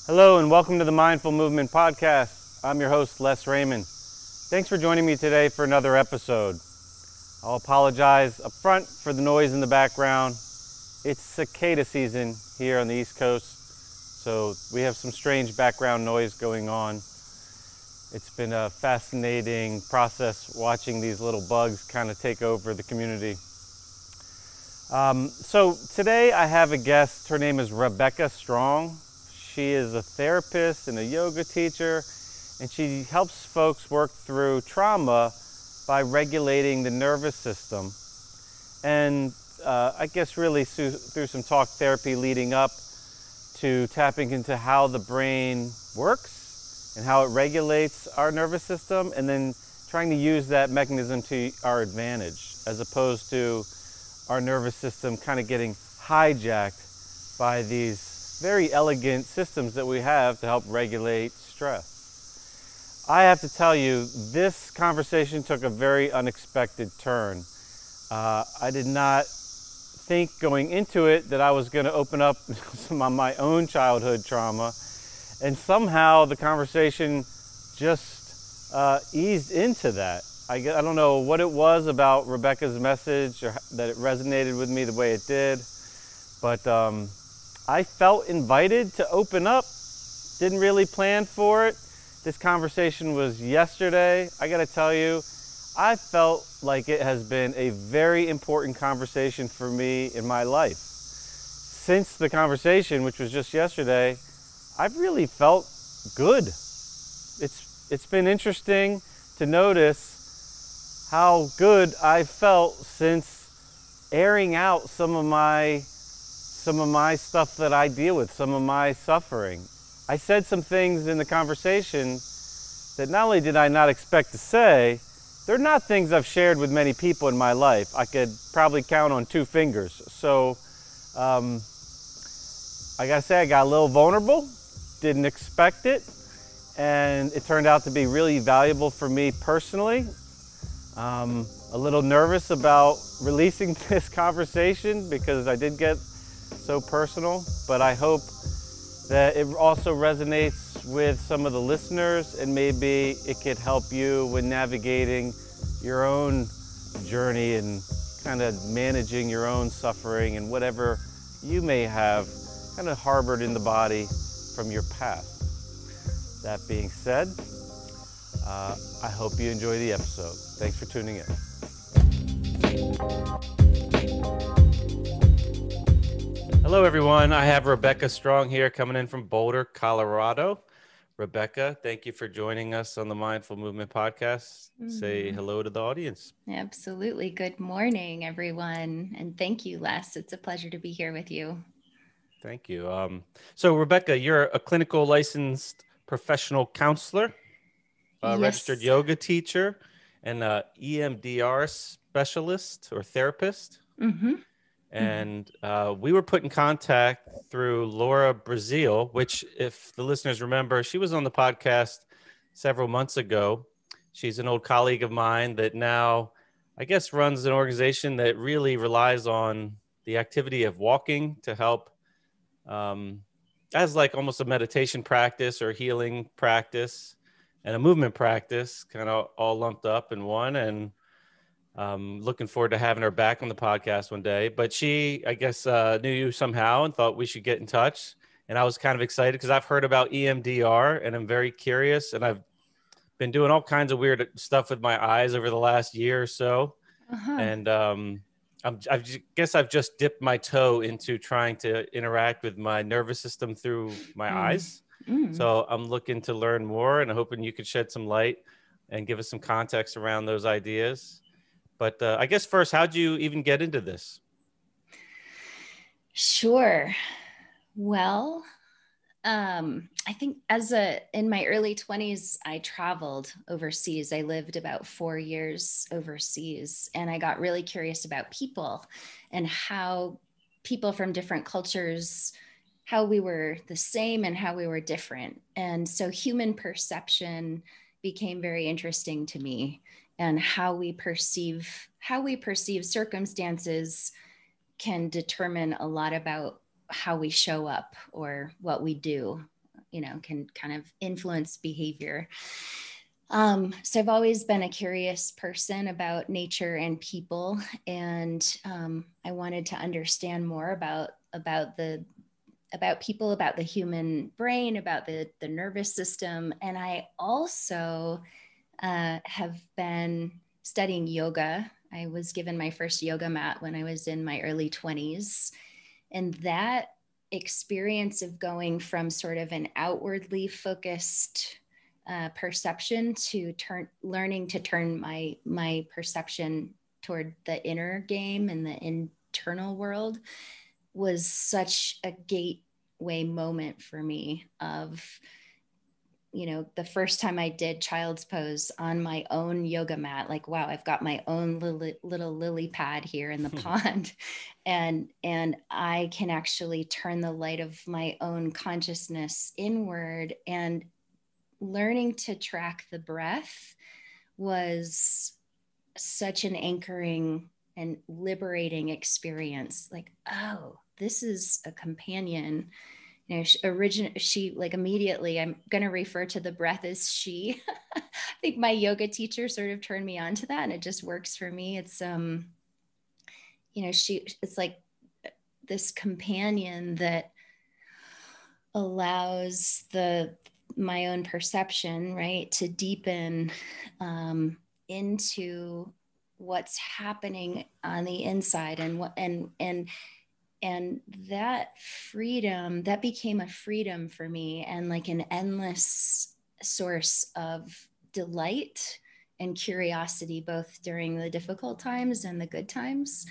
Hello and welcome to the Mindful Movement Podcast. I'm your host, Les Raymond. Thanks for joining me today for another episode. I'll apologize up front for the noise in the background. It's cicada season here on the East Coast, so we have some strange background noise going on. It's been a fascinating process watching these little bugs kind of take over the community. So today I have a guest. Her name is Rebecca Strong. She is a therapist and a yoga teacher, and she helps folks work through trauma by regulating the nervous system. And I guess really through some talk therapy leading up to tapping into how the brain works and how it regulates our nervous system, and then trying to use that mechanism to our advantage, as opposed to our nervous system kind of getting hijacked by these very elegant systems that we have to help regulate stress. I have to tell you, this conversation took a very unexpected turn. I did not think going into it that I was going to open up some of my own childhood trauma, and somehow the conversation just eased into that. I don't know what it was about Rebecca's message or that it resonated with me the way it did, but I felt invited to open up. Didn't really plan for it. This conversation was yesterday. I gotta tell you, I felt like it has been a very important conversation for me in my life. Since the conversation, which was just yesterday, I've really felt good. It's been interesting to notice how good I felt since airing out some of my stuff that I deal with, some of my suffering. I said some things in the conversation that not only did I not expect to say, they're not things I've shared with many people in my life. I could probably count on 2 fingers. So I gotta say, I got a little vulnerable, didn't expect it, and it turned out to be really valuable for me personally. A little nervous about releasing this conversation because I did get so personal, but I hope that it also resonates with some of the listeners, and maybe it could help you with navigating your own journey and kind of managing your own suffering and whatever you may have kind of harbored in the body from your past. That being said, I hope you enjoy the episode. Thanks for tuning in. Hello, everyone. I have Rebecca Strong here coming in from Boulder, Colorado. Rebecca, thank you for joining us on the Mindful Movement Podcast. Say hello to the audience. Absolutely. Good morning, everyone. And thank you, Les. It's a pleasure to be here with you. Thank you. So, Rebecca, you're a clinical licensed professional counselor, Yes. registered yoga teacher, and EMDR specialist or therapist. Mm-hmm. And we were put in contact through Laura Brazil, which, if the listeners remember, she was on the podcast several months ago. She's an old colleague of mine that now, I guess, runs an organization that really relies on the activity of walking to help as like almost a meditation practice or healing practice and a movement practice, kind of all lumped up in one. And looking forward to having her back on the podcast one day. But she, I guess, knew you somehow and thought we should get in touch. And I was kind of excited because I've heard about EMDR and I'm very curious. And I've been doing all kinds of weird stuff with my eyes over the last year or so. And I guess I've just dipped my toe into trying to interact with my nervous system through my eyes. So I'm looking to learn more and hoping you could shed some light and give us some context around those ideas. But I guess first, how'd you even get into this? Sure. Well, I think in my early 20s, I traveled overseas. I lived about 4 years overseas, and I got really curious about people and how people from different cultures, how we were the same and how we were different. And so human perception became very interesting to me, and how we perceive circumstances can determine a lot about how we show up or what we do. can kind of influence behavior. So I've always been a curious person about nature and people, and I wanted to understand more about people, about the human brain, about the nervous system. And I also have been studying yoga. I was given my first yoga mat when I was in my early 20s. And that experience of going from sort of an outwardly focused perception to learning to turn my perception toward the inner game and the internal world was such a gateway moment for me of, the first time I did child's pose on my own yoga mat, like, wow, I've got my own little lily pad here in the pond. And I can actually turn the light of my own consciousness inward. And learning to track the breath was such an anchoring and liberating experience. Like, oh, this is a companion. She like immediately, I'm going to refer to the breath as she. I think my yoga teacher sort of turned me on to that, and it just works for me. It's, it's like this companion that allows my own perception, right, to deepen into what's happening on the inside, and that freedom, that became a freedom for me, and like an endless source of delight and curiosity, both during the difficult times and the good times.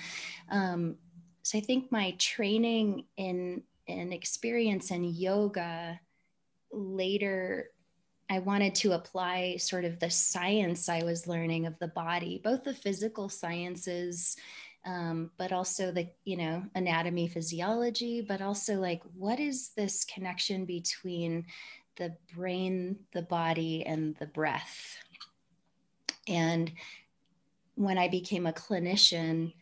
So I think my training in experience in yoga, later I wanted to apply sort of the science I was learning of the body, both the physical sciences, but also the, anatomy, physiology, but also like, what is this connection between the brain, the body, and the breath? And when I became a clinician,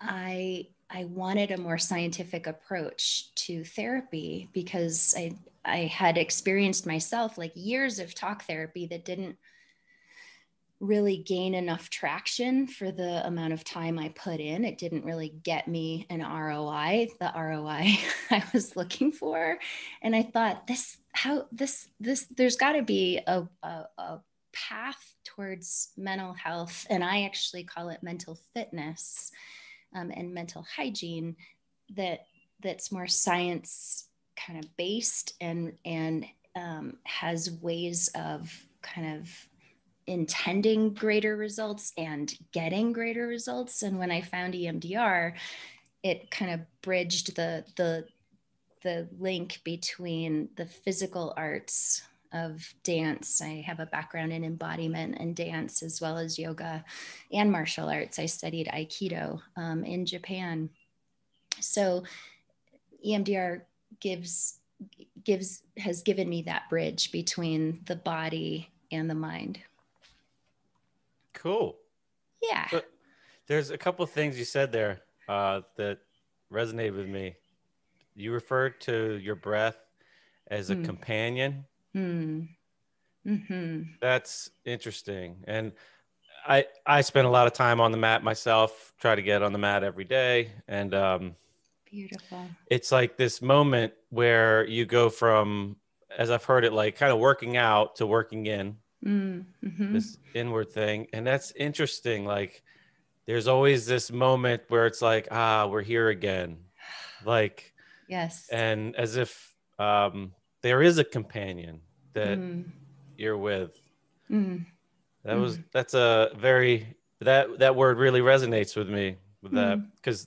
I wanted a more scientific approach to therapy, because I had experienced myself like years of talk therapy that didn't really gain enough traction for the amount of time I put in. It didn't really get me an ROI, the ROI I was looking for. And I thought, there's got to be a path towards mental health. And I actually call it mental fitness, and mental hygiene, that's more science kind of based, and has ways of kind of intending greater results and getting greater results. And when I found EMDR, it kind of bridged the link between the physical arts of dance. I have a background in embodiment and dance, as well as yoga and martial arts. I studied Aikido in Japan. So EMDR has given me that bridge between the body and the mind. Cool. Yeah. So there's a couple of things you said there that resonated with me. You referred to your breath as a companion. Mm-hmm. That's interesting. And I spend a lot of time on the mat myself, try to get on the mat every day. And Beautiful. it's like this moment where you go from, as I've heard it, like kind of working out to working in, this inward thing. And that's interesting. Like there's always this moment where it's like, we're here again. Like, yes. And as if there is a companion that you're with. That's a very, that word really resonates with me with that, because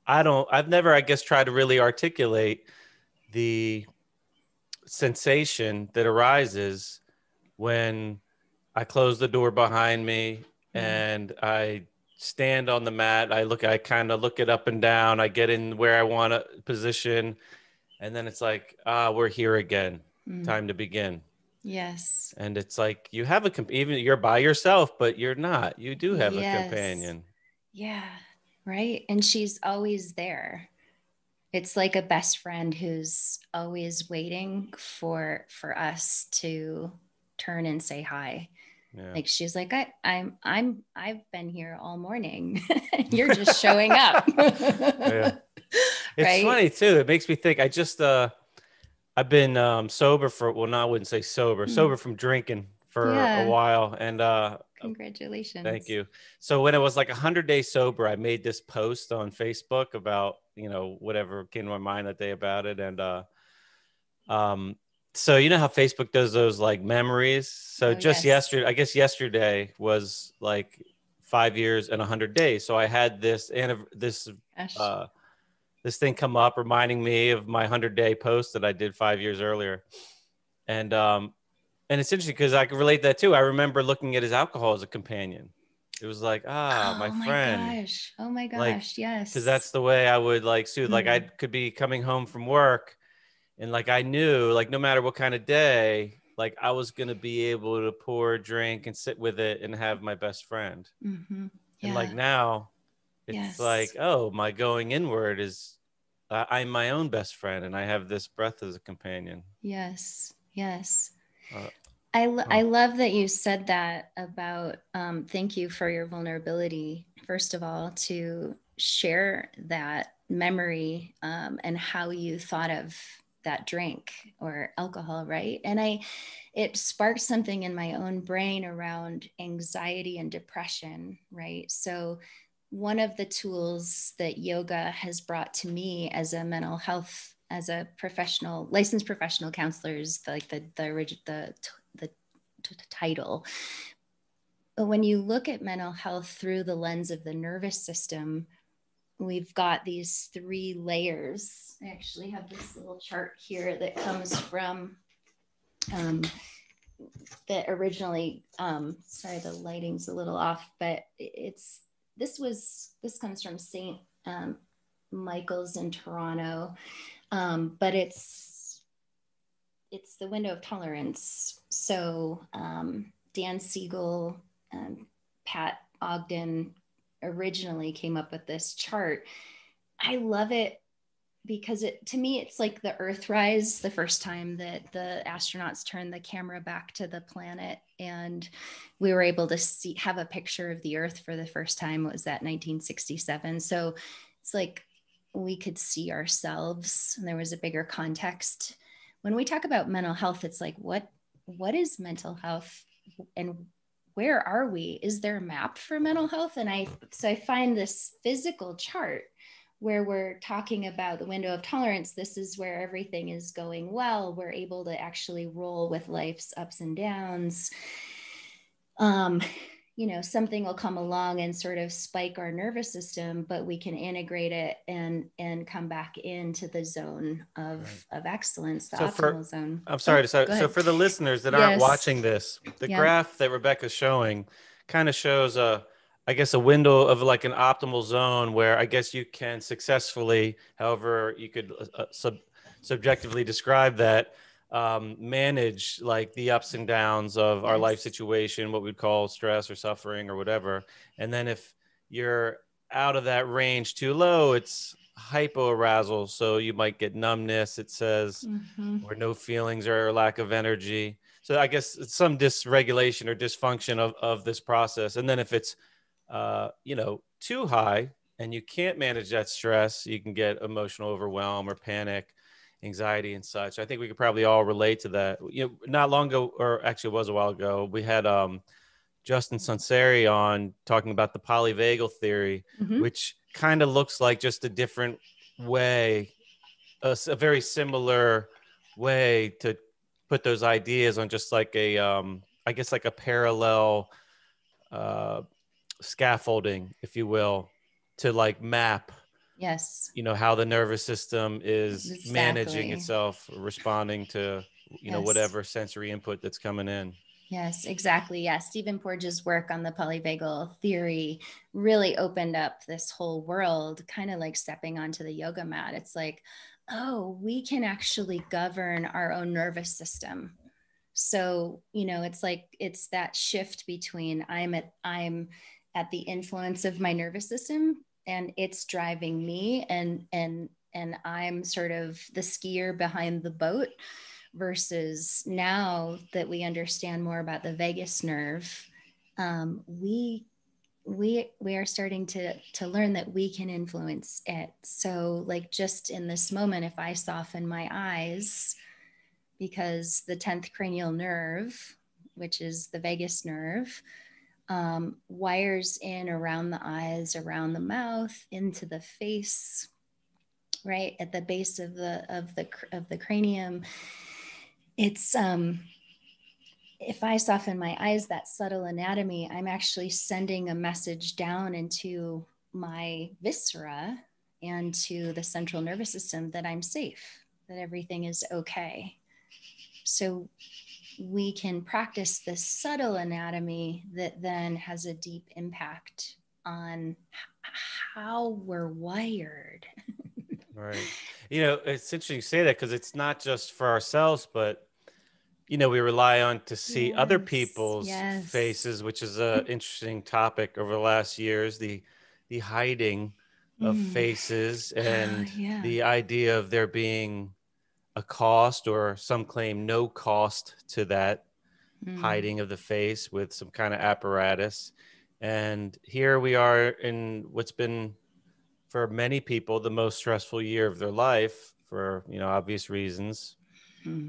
I've never, I guess, tried to really articulate the sensation that arises when I close the door behind me and I stand on the mat. I kind of look it up and down. I get in where I want to position. And then it's like, we're here again. Time to begin. Yes. And it's like you have even you're by yourself, but you're not. You do have a companion. Yeah. Right. And she's always there. It's like a best friend who's always waiting for us to turn and say hi. Yeah. Like she's like, I've been here all morning. You're just showing up. Yeah. It's Right? funny too. It makes me think. I've been sober for, well, no, I wouldn't say sober from drinking for a Yeah. while. And thank Congratulations. you. So when it was like 100 days sober, I made this post on Facebook about, whatever came to my mind that day about it. And um, so you know how Facebook does those like memories. So Oh, just yes. yesterday, I guess yesterday was like 5 years and 100 days. So I had Gosh. uh, this thing come up reminding me of my 100-day post that I did 5 years earlier. And it's interesting because I can relate that too. I remember looking at his alcohol as a companion. It was like, my Oh my friend, gosh. Oh my like, gosh. because Yes. that's the way I would like soothe. Like I Mm. could be coming home from work and like I knew like no matter what kind of day, like I was going to be able to pour a drink and sit with it and have my best friend. Mm-hmm. And like Yeah. now it's like, Yes. oh, my going inward is I'm my own best friend and I have this breath as a companion. Yes. Yes. Uh, I love that you said that about, thank you for your vulnerability, first of all, to share that memory, and how you thought of that drink or alcohol, right? And it sparked something in my own brain around anxiety and depression, right? So one of the tools that yoga has brought to me as a mental health, as a professional, licensed professional counselors, like the title. But when you look at mental health through the lens of the nervous system, we've got these three layers. I actually have this little chart here that comes from, that originally, sorry, the lighting's a little off, but this comes from St. Michael's in Toronto, but it's the window of tolerance. So Dan Siegel, Pat Ogden originally came up with this chart. I love it because to me, it's like the Earthrise, the first time that the astronauts turned the camera back to the planet and we were able to have a picture of the Earth for the first time. It was that 1967. So it's like we could see ourselves and there was a bigger context. When we talk about mental health, it's like, what is mental health and where are we? Is there a map for mental health? And I find this physical chart where we're talking about the window of tolerance. This is where everything is going well. We're able to actually roll with life's ups and downs. Something will come along and sort of spike our nervous system, but we can integrate it and come back into the zone of excellence, the So optimal zone. I'm sorry to say, so Good. for the listeners that aren't Yes. watching this, the Yep. graph that Rebecca's showing kind of shows I guess a window of like an optimal zone where I guess you can successfully, however you could subjectively describe that, manage like the ups and downs of our life Yes. situation, what we'd call stress or suffering or whatever. And then if you're out of that range too low, it's hypoarousal. So you might get numbness, it says, Mm-hmm. or no feelings or lack of energy. So I guess it's some dysregulation or dysfunction of this process. And then if it's, too high and you can't manage that stress, you can get emotional overwhelm or panic, anxiety and such. I think we could probably all relate to that. Not long ago, or actually it was a while ago, we had Justin Sunseri on talking about the polyvagal theory, Mm-hmm. which kind of looks like just a different way, a very similar way to put those ideas on just like I guess like a parallel uh, scaffolding, if you will, to like map, Yes. how the nervous system is managing Exactly. itself, responding to, Yes. whatever sensory input that's coming in. Yes, exactly. Yeah. Stephen Porges' work on the polyvagal theory really opened up this whole world, kind of like stepping onto the yoga mat. It's like, oh, we can actually govern our own nervous system. So, it's like it's that shift between I'm at the influence of my nervous system and it's driving me and and I'm sort of the skier behind the boat, versus now that we understand more about the vagus nerve, we are starting to learn that we can influence it. So like just in this moment, if I soften my eyes, because the 10th cranial nerve, which is the vagus nerve, wires in around the eyes, around the mouth, into the face, right at the base of the cranium. It's if I soften my eyes, that subtle anatomy, I'm actually sending a message down into my viscera and to the central nervous system that I'm safe, that everything is okay. So we can practice this subtle anatomy that then has a deep impact on how we're wired. Right. You know, it's interesting you say that, because it's not just for ourselves, but you know, we rely on to see other people's faces, which is a interesting topic over the last years, the hiding of faces, and the idea of there being a cost, or some claim no cost, to that hiding of the face with some kind of apparatus. And here we are in what's been, for many people, the most stressful year of their life, for, you know, obvious reasons.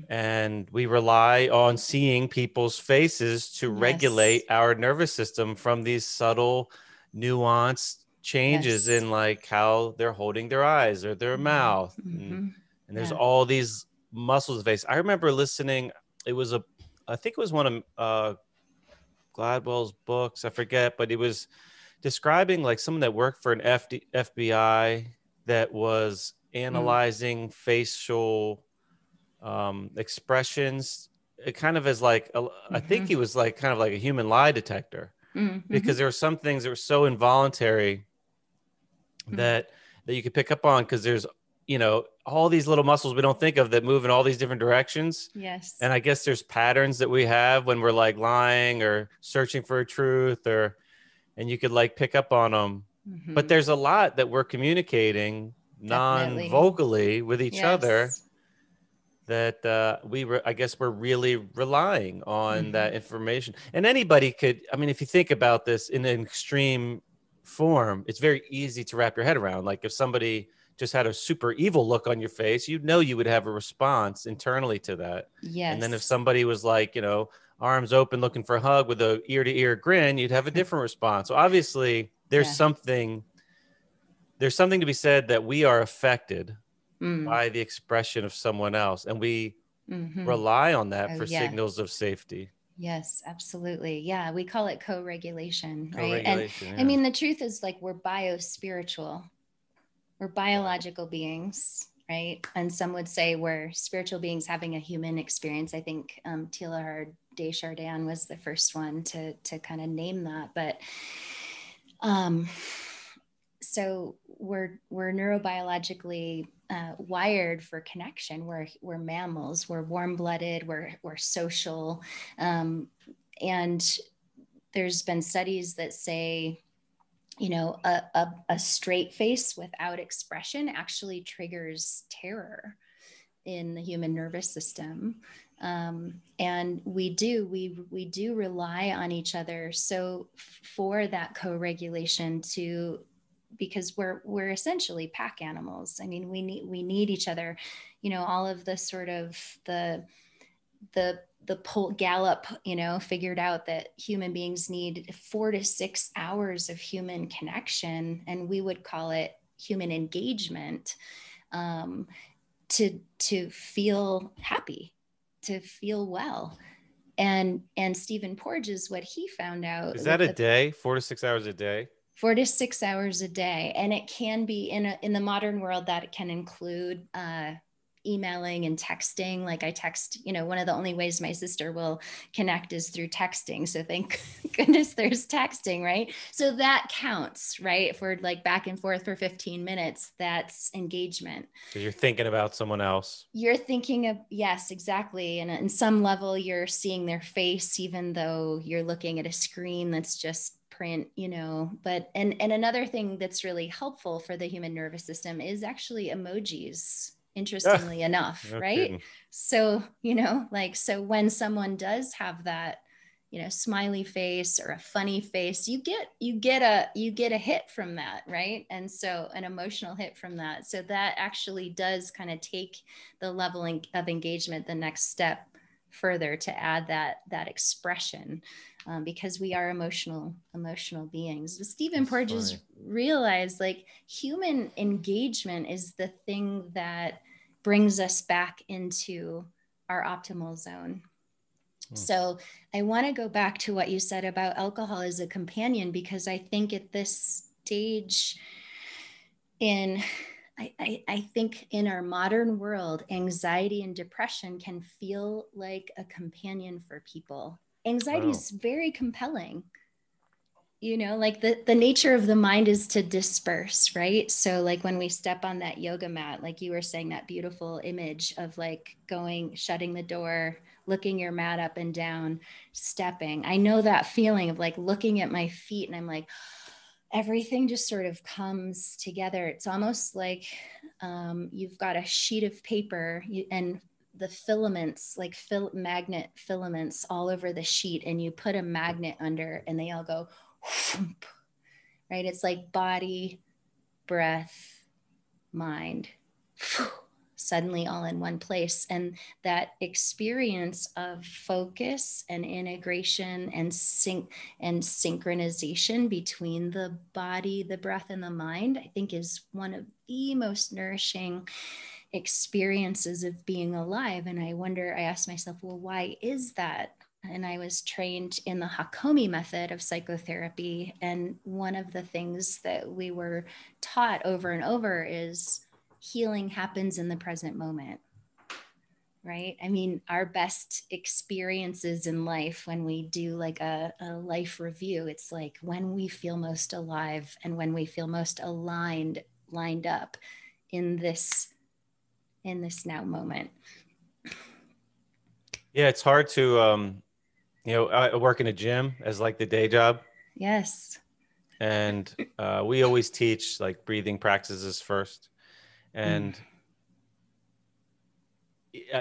And we rely on seeing people's faces to regulate our nervous system from these subtle, nuanced changes in like how they're holding their eyes or their mouth. And there's all these muscles of the face. I remember listening, I think it was one of Gladwell's books, I forget, but it was describing like someone that worked for an FBI that was analyzing facial expressions. It kind of as like I think he was like kind of like a human lie detector, because there were some things that were so involuntary that you could pick up on, because there's, you know, all these little muscles we don't think of that move in all these different directions. And I guess there's patterns that we have when we're like lying or searching for a truth, and you could like pick up on them. But there's a lot that we're communicating non-vocally with each other, that I guess we're really relying on that information. And anybody could, I mean, if you think about this in an extreme form, it's very easy to wrap your head around. Like if somebody just had a super evil look on your face, you know, you would have a response internally to that. And then if somebody was like, you know, arms open looking for a hug with a ear to ear grin, you'd have a different response. So obviously there's something to be said that we are affected by the expression of someone else, and we rely on that for signals of safety. Yes, absolutely. Yeah, we call it co-regulation, right? And I mean, the truth is, like, we're biospiritual. We're biological beings, right? And some would say we're spiritual beings having a human experience. I think Teilhard de Chardin was the first one to kind of name that. But so we're neurobiologically wired for connection. We're mammals. We're warm-blooded. We're social, and there's been studies that say, you know, a straight face without expression actually triggers terror in the human nervous system. And we do rely on each other. So for that co-regulation because we're essentially pack animals. I mean, we need each other, you know, all of the sort of the Gallup, you know, figured out that human beings need 4 to 6 hours of human connection, and we would call it human engagement, to feel happy, to feel well. And Stephen Porges, what he found out is that a day, 4 to 6 hours a day. 4 to 6 hours a day. And it can be in the modern world that it can include emailing and texting. Like I text, one of the only ways my sister will connect is through texting. So thank goodness there's texting, right? So that counts, right? If we're like back and forth for 15 minutes, that's engagement. Because you're thinking about someone else. You're thinking of, yes, exactly. And in some level, you're seeing their face, even though you're looking at a screen that's just print, but, and another thing that's really helpful for the human nervous system is actually emojis, interestingly enough, No right? kidding. So, so when someone does have that, smiley face or a funny face, you get a hit from that, right? And so an emotional hit from that. So that actually does kind of take the level of engagement the next step further to add that expression, because we are emotional beings. But Stephen Porges realized like human engagement is the thing that brings us back into our optimal zone. So I want to go back to what you said about alcohol as a companion, because I think at this stage I think in our modern world, anxiety and depression can feel like a companion for people. Anxiety is very compelling. Like the nature of the mind is to disperse, right? So like when we step on that yoga mat, like you were saying, that beautiful image of like shutting the door, looking your mat up and down, stepping. I know that feeling of like looking at my feet and I'm like, everything just sort of comes together. It's almost like you've got a sheet of paper and the filaments, like magnet filaments all over the sheet, and you put a magnet under and they all go, right? It's like body, breath, mind, suddenly all in one place. And that experience of focus and integration and synchronization between the body, the breath, and the mind, I think is one of the most nourishing experiences of being alive. And I asked myself, well, why is that? And I was trained in the Hakomi method of psychotherapy. And one of the things that we were taught over and over is healing happens in the present moment, right? I mean, our best experiences in life, when we do like a life review, it's like when we feel most alive and when we feel most lined up in this now moment. Yeah, it's hard to, I work in a gym as like the day job. Yes. And we always teach like breathing practices first. And,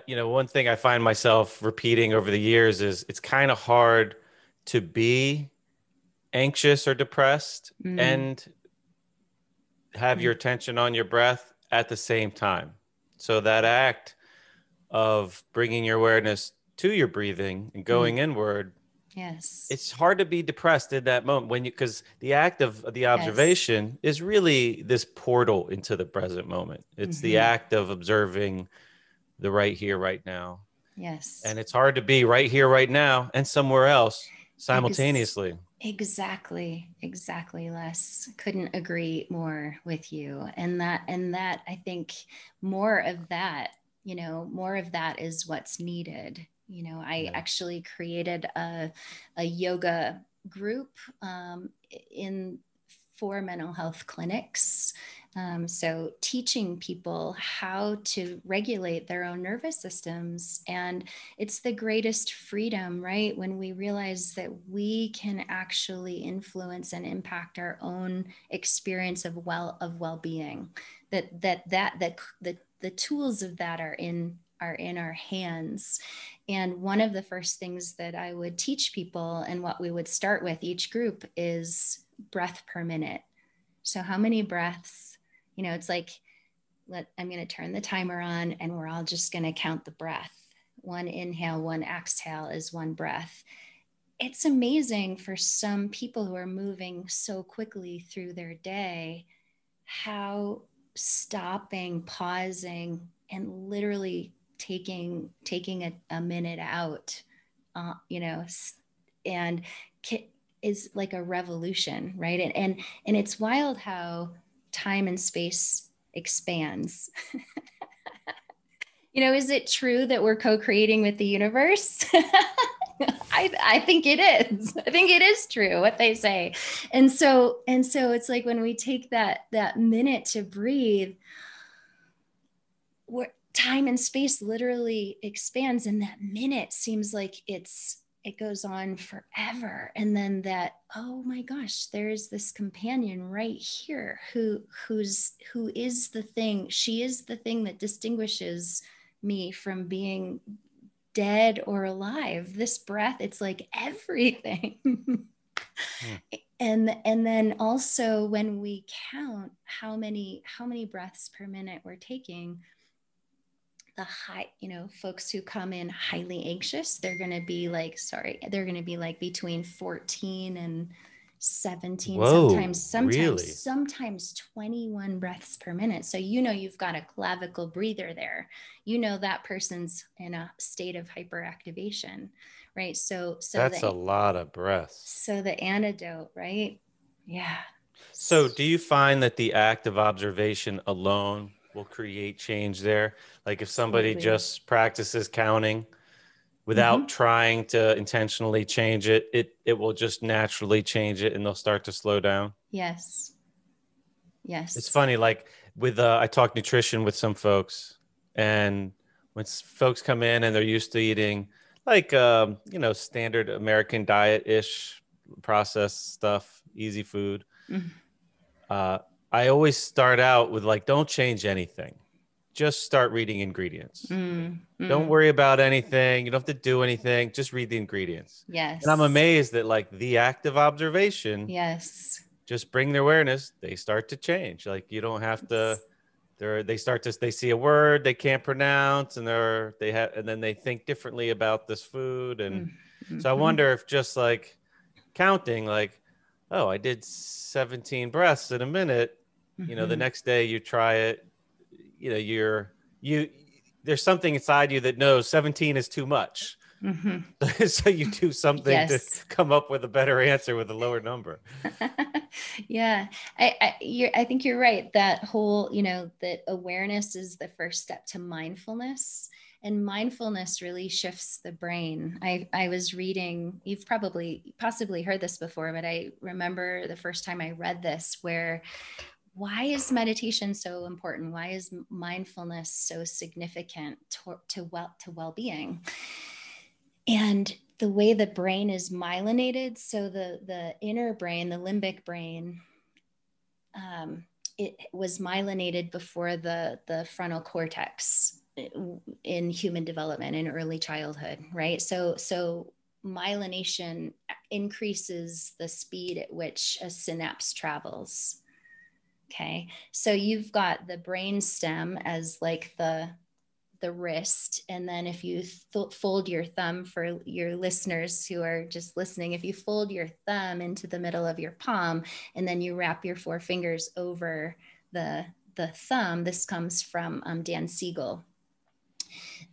one thing I find myself repeating over the years is it's kind of hard to be anxious or depressed and have your attention on your breath at the same time. So that act of bringing your awareness to your breathing and going inward, yes, it's hard to be depressed in that moment because the act of the observation is really this portal into the present moment. It's the act of observing the right here, right now. Yes. And it's hard to be right here, right now and somewhere else simultaneously. Exactly, Les. Couldn't agree more with you. And that I think more of that is what's needed. I actually created a yoga group for mental health clinics. So teaching people how to regulate their own nervous systems. And it's the greatest freedom, right? When we realize that we can actually influence and impact our own experience of well-being, the tools of that are in our hands. And one of the first things that I would teach people, and what we would start with each group, is breath per minute. So how many breaths, it's like, I'm going to turn the timer on and we're all just going to count the breath. One inhale, one exhale is one breath. It's amazing for some people who are moving so quickly through their day, how stopping, pausing, and literally taking a minute out, and is like a revolution, right? And it's wild how time and space expands. Is it true that we're co-creating with the universe? I think it is. I think it is true what they say. And so it's like when we take that minute to breathe, where time and space literally expands, and that minute seems like it goes on forever. And then oh my gosh, there's this companion right here who is the thing. She is the thing that distinguishes me from being dead or alive. This breath, it's like everything. And then also when we count how many breaths per minute we're taking, the folks who come in highly anxious, they're going to be like between 14 and 17. Whoa, really? Sometimes 21 breaths per minute. So you've got a clavicle breather there. That person's in a state of hyperactivation, right? So That's a lot of breaths. So the antidote, right? Yeah. So do you find that the act of observation alone will create change there? Like if somebody just practices counting without trying to intentionally change it, it will just naturally change it and they'll start to slow down? Yes. It's funny, like with I talk nutrition with some folks, and when folks come in and they're used to eating like standard American diet-ish processed stuff, easy food. I always start out with like, don't change anything. Just start reading ingredients. Don't worry about anything. You don't have to do anything. Just read the ingredients. Yes. And I'm amazed that like the act of observation. Yes. Just bring their awareness. They start to change. Like you don't have to. They see a word they can't pronounce, and and then they think differently about this food. And so I wonder if just like counting, like, oh, I did 17 breaths in a minute. The next day you try it. There's something inside you that knows 17 is too much. So you do something to come up with a better answer with a lower number. Yeah, I think you're right. That whole, that awareness is the first step to mindfulness, and mindfulness really shifts the brain. I was reading, you've possibly heard this before, but I remember the first time I read this, why is meditation so important? Why is mindfulness so significant to well-being? And the way the brain is myelinated, so the inner brain, the limbic brain, it was myelinated before the frontal cortex in human development in early childhood, right? So myelination increases the speed at which a synapse travels. Okay, so you've got the brain stem as like the wrist, and then if you fold your thumb, for your listeners who are just listening, if you fold your thumb into the middle of your palm and then you wrap your four fingers over the thumb, this comes from Dan Siegel.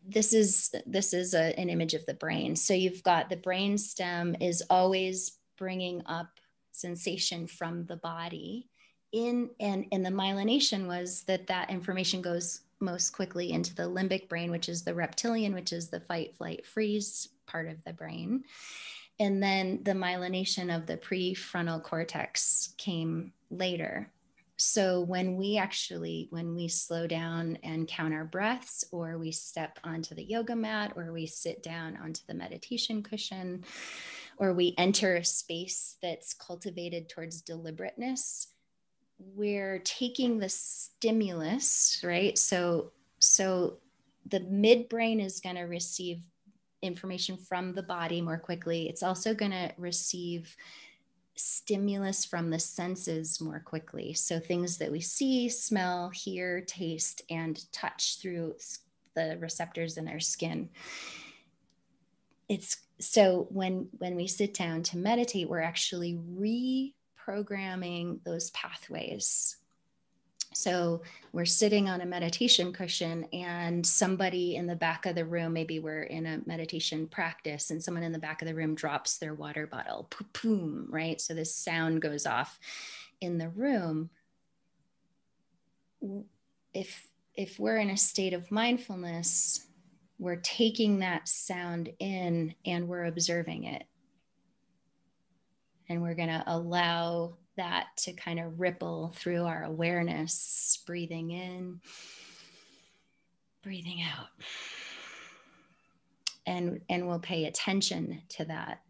This is an image of the brain. So you've got the brain stem is always bringing up sensation from the body and the myelination was that information goes most quickly into the limbic brain, which is the reptilian, which is the fight, flight, freeze part of the brain. And then the myelination of the prefrontal cortex came later. So when we slow down and count our breaths, or we step onto the yoga mat, or we sit down onto the meditation cushion, or we enter a space that's cultivated towards deliberateness, we're taking the stimulus, right? So the midbrain is going to receive information from the body more quickly. It's also going to receive stimulus from the senses more quickly. So things that we see, smell, hear, taste, and touch through the receptors in our skin. So when we sit down to meditate, we're actually reprogramming those pathways. So we're sitting on a meditation cushion, and somebody in the back of the room, maybe we're in a meditation practice, and someone in the back of the room drops their water bottle, boom, right? So this sound goes off in the room. If if we're in a state of mindfulness, we're taking that sound in and we're observing it. And we're going to allow that to kind of ripple through our awareness, breathing in, breathing out. And we'll pay attention to that.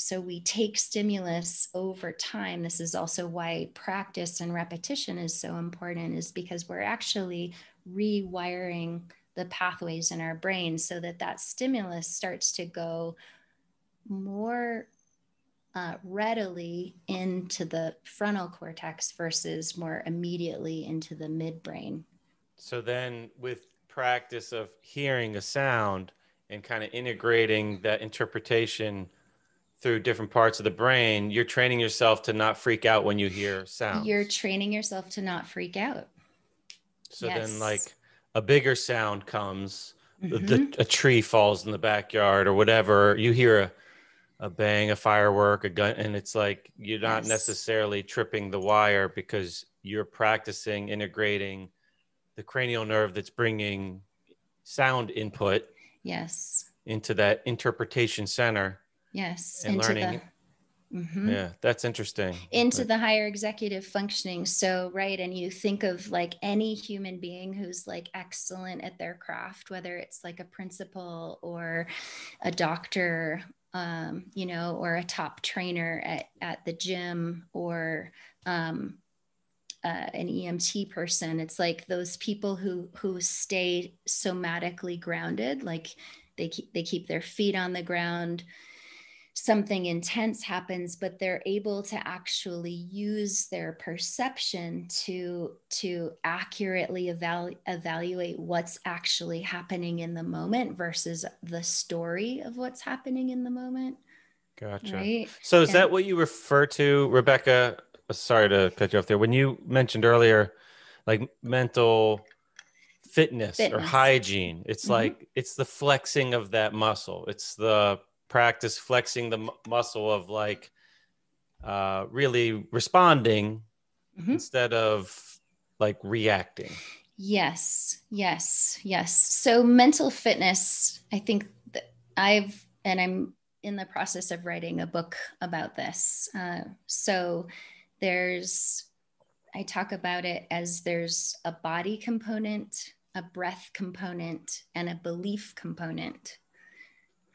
So we take stimulus over time. This is also why practice and repetition is so important, is because we're actually rewiring the pathways in our brain so that stimulus starts to go more readily into the frontal cortex versus more immediately into the midbrain. So then with practice of hearing a sound and kind of integrating that interpretation through different parts of the brain, you're training yourself to not freak out when you hear sounds. You're training yourself to not freak out. So yes. Then like a bigger sound comes, a tree falls in the backyard or whatever, you hear a bang, a firework, a gun, and it's like you're not necessarily tripping the wire because you're practicing integrating the cranial nerve that's bringing sound input into that interpretation center. And into learning. Yeah, that's interesting. Into the higher executive functioning. So, right. And you think of like any human being who's like excellent at their craft, whether it's like a principal or a doctor, or a top trainer at the gym, or an EMT person. It's like those people who stay somatically grounded, like they keep their feet on the ground. Something intense happens, but they're able to actually use their perception to accurately evaluate what's actually happening in the moment versus the story of what's happening in the moment. Gotcha. Right? So is that what you refer to, Rebecca? Sorry to cut you off there. When you mentioned earlier, like mental fitness. Or hygiene, it's like, it's the flexing of that muscle. It's the practice flexing the muscle of like really responding instead of like reacting. Yes. So mental fitness, I think that I'm in the process of writing a book about this. So I talk about it as there's a body component, a breath component, and a belief component.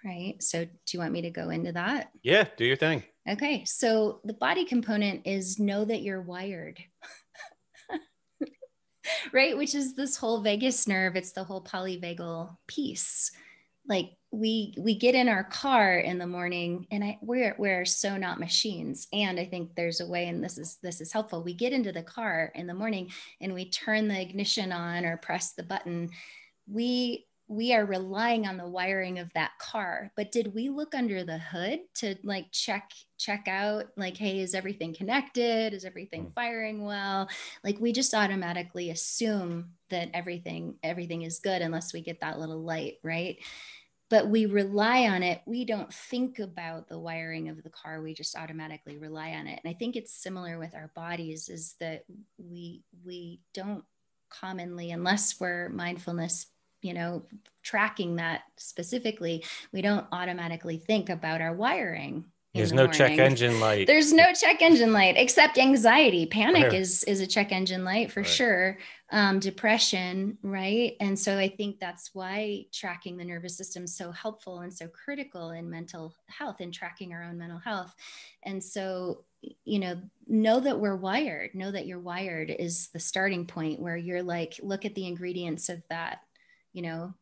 Right. So do you want me to go into that? Yeah, do your thing. Okay. So the body component is know that you're wired. Right. Which is this whole vagus nerve. It's the whole polyvagal piece. Like we get in our car in the morning, and we're so not machines. And I think there's a way, and this is helpful. We get into the car in the morning and we turn the ignition on or press the button. We are relying on the wiring of that car, but did we look under the hood to like check out, like, hey, is everything connected? Is everything firing well? Like we just automatically assume that everything is good unless we get that little light, right? But we rely on it. We don't think about the wiring of the car. We just automatically rely on it. And I think it's similar with our bodies, is that we don't commonly, unless we're mindfulness, tracking that specifically, we don't automatically think about our wiring. There's no check engine light. There's no check engine light, except anxiety. Panic is a check engine light for sure. Depression, right? And so I think that's why tracking the nervous system is so helpful and so critical in mental health and tracking our own mental health. And so, know that we're wired. Know that you're wired is the starting point, where you're like, look at the ingredients of that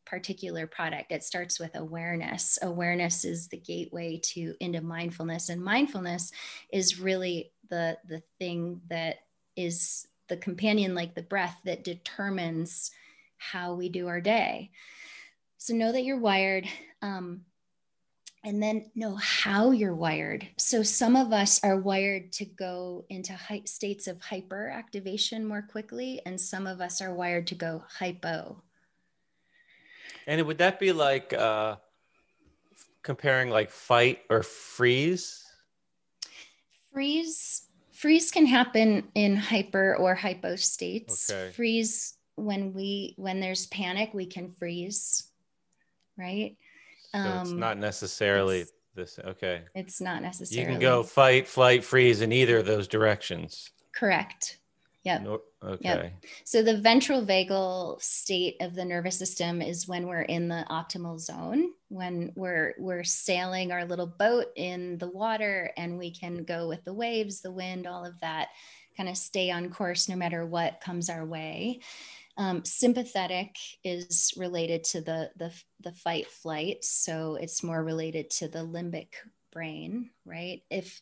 particular product. It starts with awareness. Awareness is the gateway into mindfulness. And mindfulness is really the thing that is the companion, like the breath, that determines how we do our day. So know that you're wired, and then know how you're wired. So some of us are wired to go into states of hyperactivation more quickly, and some of us are wired to go hypo. And would that be like comparing like fight or freeze? Freeze can happen in hyper or hypo states. Okay. Freeze when there's panic, we can freeze, right? So it's not necessarily It's this. Okay. it's not You can go necessarily fight, flight, freeze in either of those directions. correct. Yep. No, okay. Yep. So the ventral vagal state of the nervous system is when we're in the optimal zone, when we're sailing our little boat in the water and we can go with the waves, the wind, all of that, kind of stay on course no matter what comes our way. Sympathetic is related to the fight flight, so it's more related to the limbic brain, right? If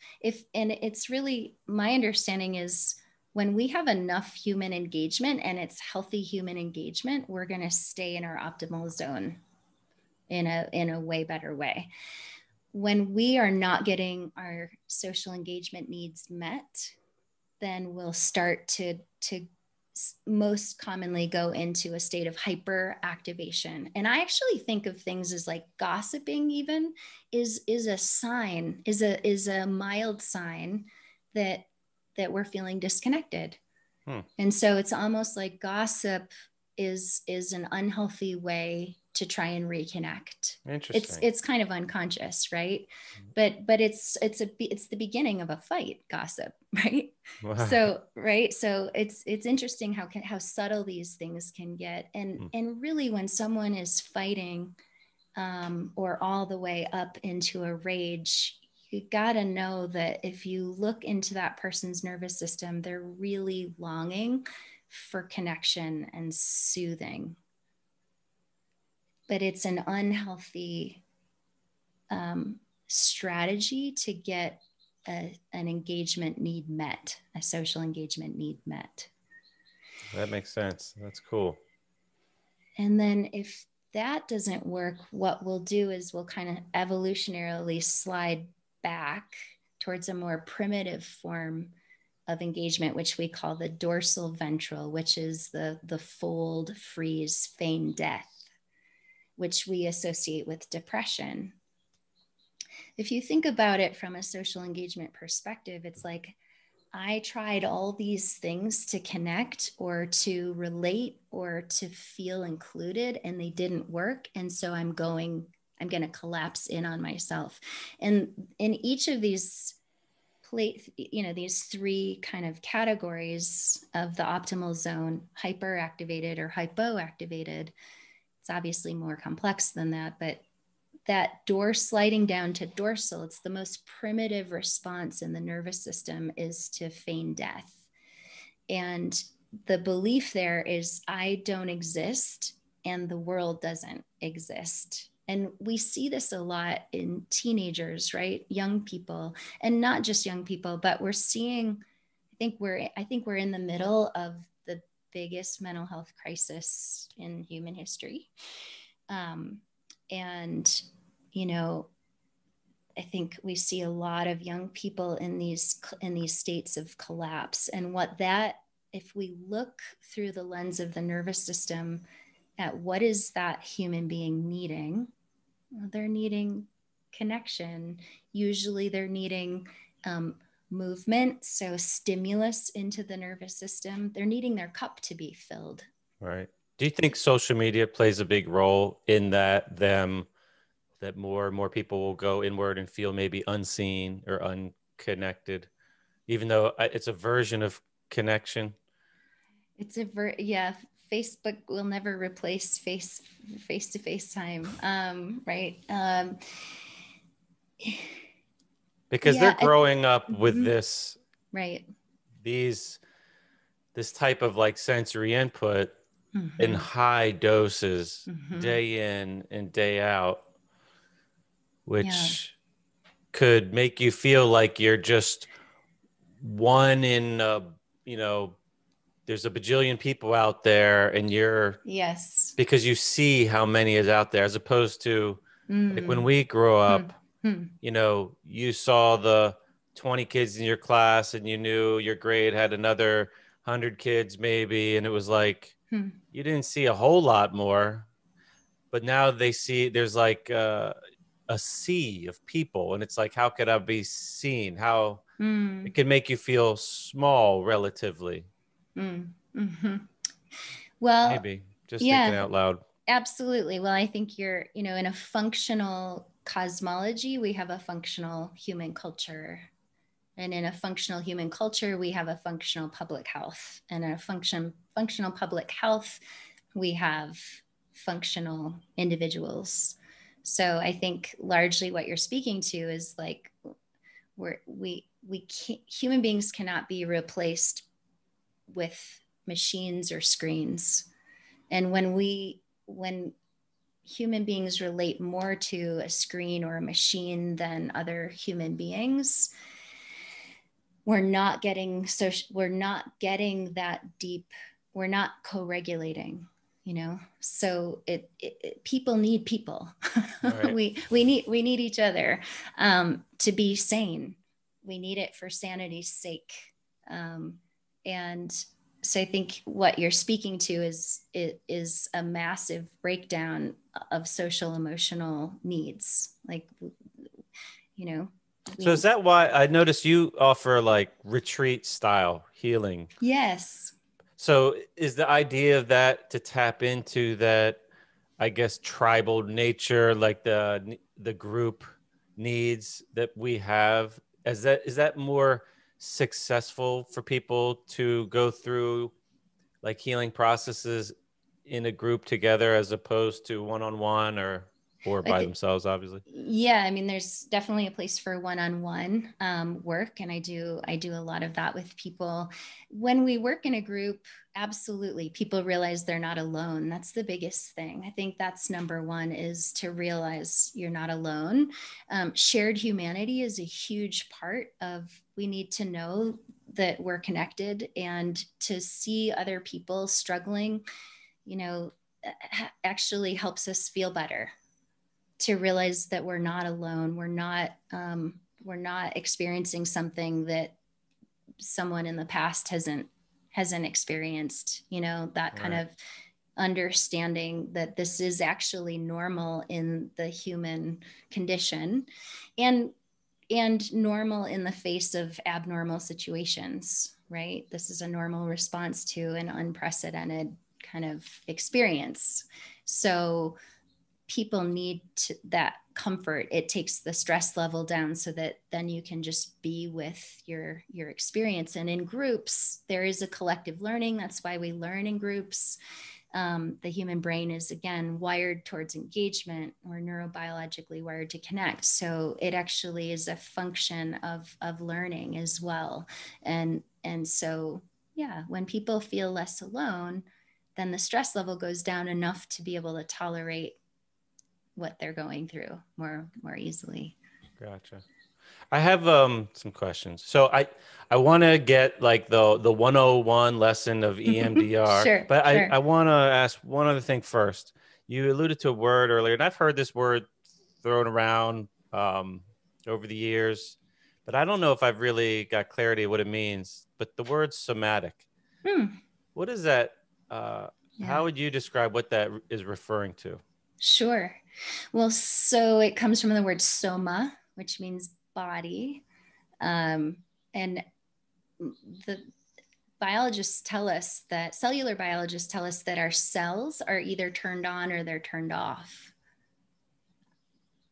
and it's really, my understanding is when we have enough human engagement and it's healthy human engagement, we're going to stay in our optimal zone in a way better way. When we are not getting our social engagement needs met, then we'll start to most commonly go into a state of hyperactivation. And I actually think of things as like gossiping even is a sign, is a mild sign that we're feeling disconnected. And so it's almost like gossip is an unhealthy way to try and reconnect. Interesting. It's kind of unconscious, right? But it's the beginning of a fight, gossip, right? Wow. So it's interesting how subtle these things can get, and really when someone is fighting or all the way up into a rage, you got to know that if you look into that person's nervous system, they're really longing for connection and soothing. But it's an unhealthy strategy to get an engagement need met, a social engagement need met. That makes sense. That's cool. And then if that doesn't work, what we'll do is we'll kind of evolutionarily slide back towards a more primitive form of engagement, which we call the dorsal ventral, which is the fold, freeze, feign death, which we associate with depression. If you think about it from a social engagement perspective, it's like I tried all these things to connect or to relate or to feel included, and they didn't work. And so I'm going to collapse in on myself. And in each of these these three kind of categories of the optimal zone, hyperactivated or hypoactivated, it's obviously more complex than that, but that sliding down to dorsal, it's the most primitive response in the nervous system is to feign death. And the belief there is I don't exist and the world doesn't exist. And we see this a lot in teenagers, right? Young people, and not just young people, but we're seeing, I think we're in the middle of the biggest mental health crisis in human history. And, I think we see a lot of young people in these states of collapse. And if we look through the lens of the nervous system at what is that human being needing, well, they're needing connection. Usually they're needing movement, so stimulus into the nervous system. They're needing their cup to be filled. Right. Do you think social media plays a big role in that more and more people will go inward and feel maybe unseen or unconnected, even though it's a version of connection? It's Facebook will never replace face-to-face time, right? Because they're growing up with this, right? This type of like sensory input in high doses, day in and day out, which could make you feel like you're just one in, there's a bajillion people out there and because you see how many is out there, as opposed to like when we grew up, you saw the 20 kids in your class and you knew your grade had another 100 kids maybe. And it was like, you didn't see a whole lot more, but now there's like, a sea of people, and it's like, how could I be seen? How Mm. it can make you feel small relatively. Mm-hmm. Well, Maybe just thinking yeah, out loud. absolutely. Well, I think in a functional cosmology, we have a functional human culture. And in a functional human culture, we have a functional public health. And in a functional public health, we have functional individuals. So I think largely what you're speaking to is like we can't, human beings cannot be replaced with machines or screens. And when human beings relate more to a screen or a machine than other human beings, we're not getting that deep, we're not co-regulating, so people need people. Right. we need each other to be sane. We need it for sanity's sake. And so I think what you're speaking to is a massive breakdown of social emotional needs. Like, So is that why I noticed you offer like retreat style healing? Yes. So is the idea of that to tap into that, I guess, tribal nature, like the group needs that we have? Is that more successful for people to go through like healing processes in a group together as opposed to one-on-one or by themselves, obviously? Yeah, I mean, there's definitely a place for one-on-one work, and I do a lot of that with people. When we work in a group, absolutely, people realize they're not alone. That's the biggest thing. I think that's number one, is to realize you're not alone. Shared humanity is a huge part of, we need to know that we're connected, and to see other people struggling, actually helps us feel better. To realize that we're not alone, we're not experiencing something that someone in the past hasn't experienced. That kind of understanding that this is actually normal in the human condition, and normal in the face of abnormal situations. Right? This is a normal response to an unprecedented kind of experience. So people need that comfort. It takes the stress level down so that then you can just be with your experience. And in groups, there is a collective learning. That's why we learn in groups. The human brain is, again, wired towards engagement. We're neurobiologically wired to connect. So it actually is a function of learning as well. And so, yeah, when people feel less alone, then the stress level goes down enough to be able to tolerate what they're going through more easily. Gotcha. I have some questions. So I want to get like the 101 lesson of EMDR, Sure, but sure. I want to ask one other thing first. You alluded to a word earlier, and I've heard this word thrown around over the years, but I don't know if I've really got clarity of what it means. But the word somatic, what is that? How would you describe what that is referring to? Sure. Well, so it comes from the word soma, which means body. And the biologists tell us that, cellular biologists tell us that our cells are either turned on or they're turned off.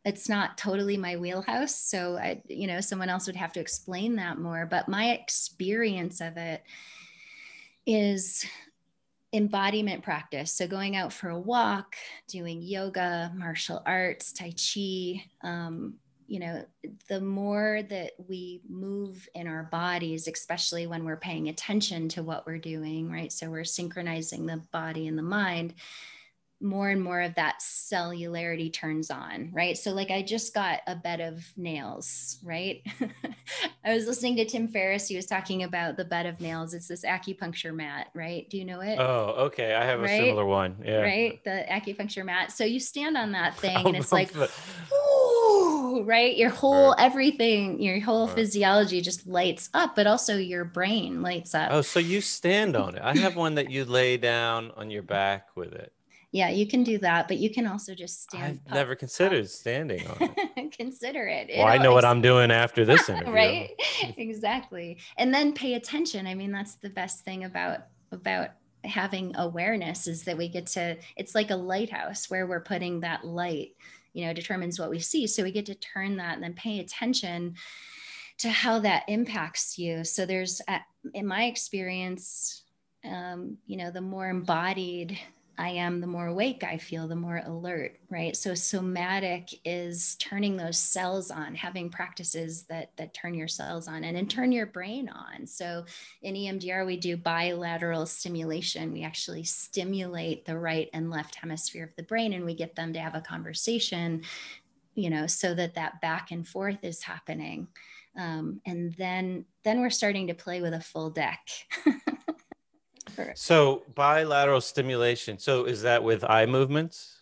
It's not totally my wheelhouse, so someone else would have to explain that more. But my experience of it is embodiment practice. So going out for a walk, doing yoga, martial arts, Tai Chi, the more that we move in our bodies, especially when we're paying attention to what we're doing, right? So we're synchronizing the body and the mind, more and more of that cellularity turns on, right? So like I just got a bed of nails, right? I was listening to Tim Ferriss. He was talking about the bed of nails. It's this acupuncture mat, right? Do you know it? Oh, okay. I have a similar one. Yeah. Right? The acupuncture mat. So you stand on that thing and it's like, ooh, right? Your whole everything, your whole physiology just lights up, but also your brain lights up. Oh, so you stand on it. I have one that you lay down on your back with it. Yeah, you can do that, but you can also just stand. I've never considered standing on it. Consider it. Well, I know what I'm doing after this interview. Right? Exactly. And then pay attention. I mean, that's the best thing about having awareness, is that we get to, it's like a lighthouse where we're putting that light, determines what we see. So we get to turn that and then pay attention to how that impacts you. So there's, in my experience, the more embodied I am, the more awake I feel, the more alert, right? So somatic is turning those cells on, having practices that turn your cells on and then turn your brain on. So in EMDR, we do bilateral stimulation. We actually stimulate the right and left hemisphere of the brain, and we get them to have a conversation, so that back and forth is happening. And then we're starting to play with a full deck. So bilateral stimulation. So is that with eye movements?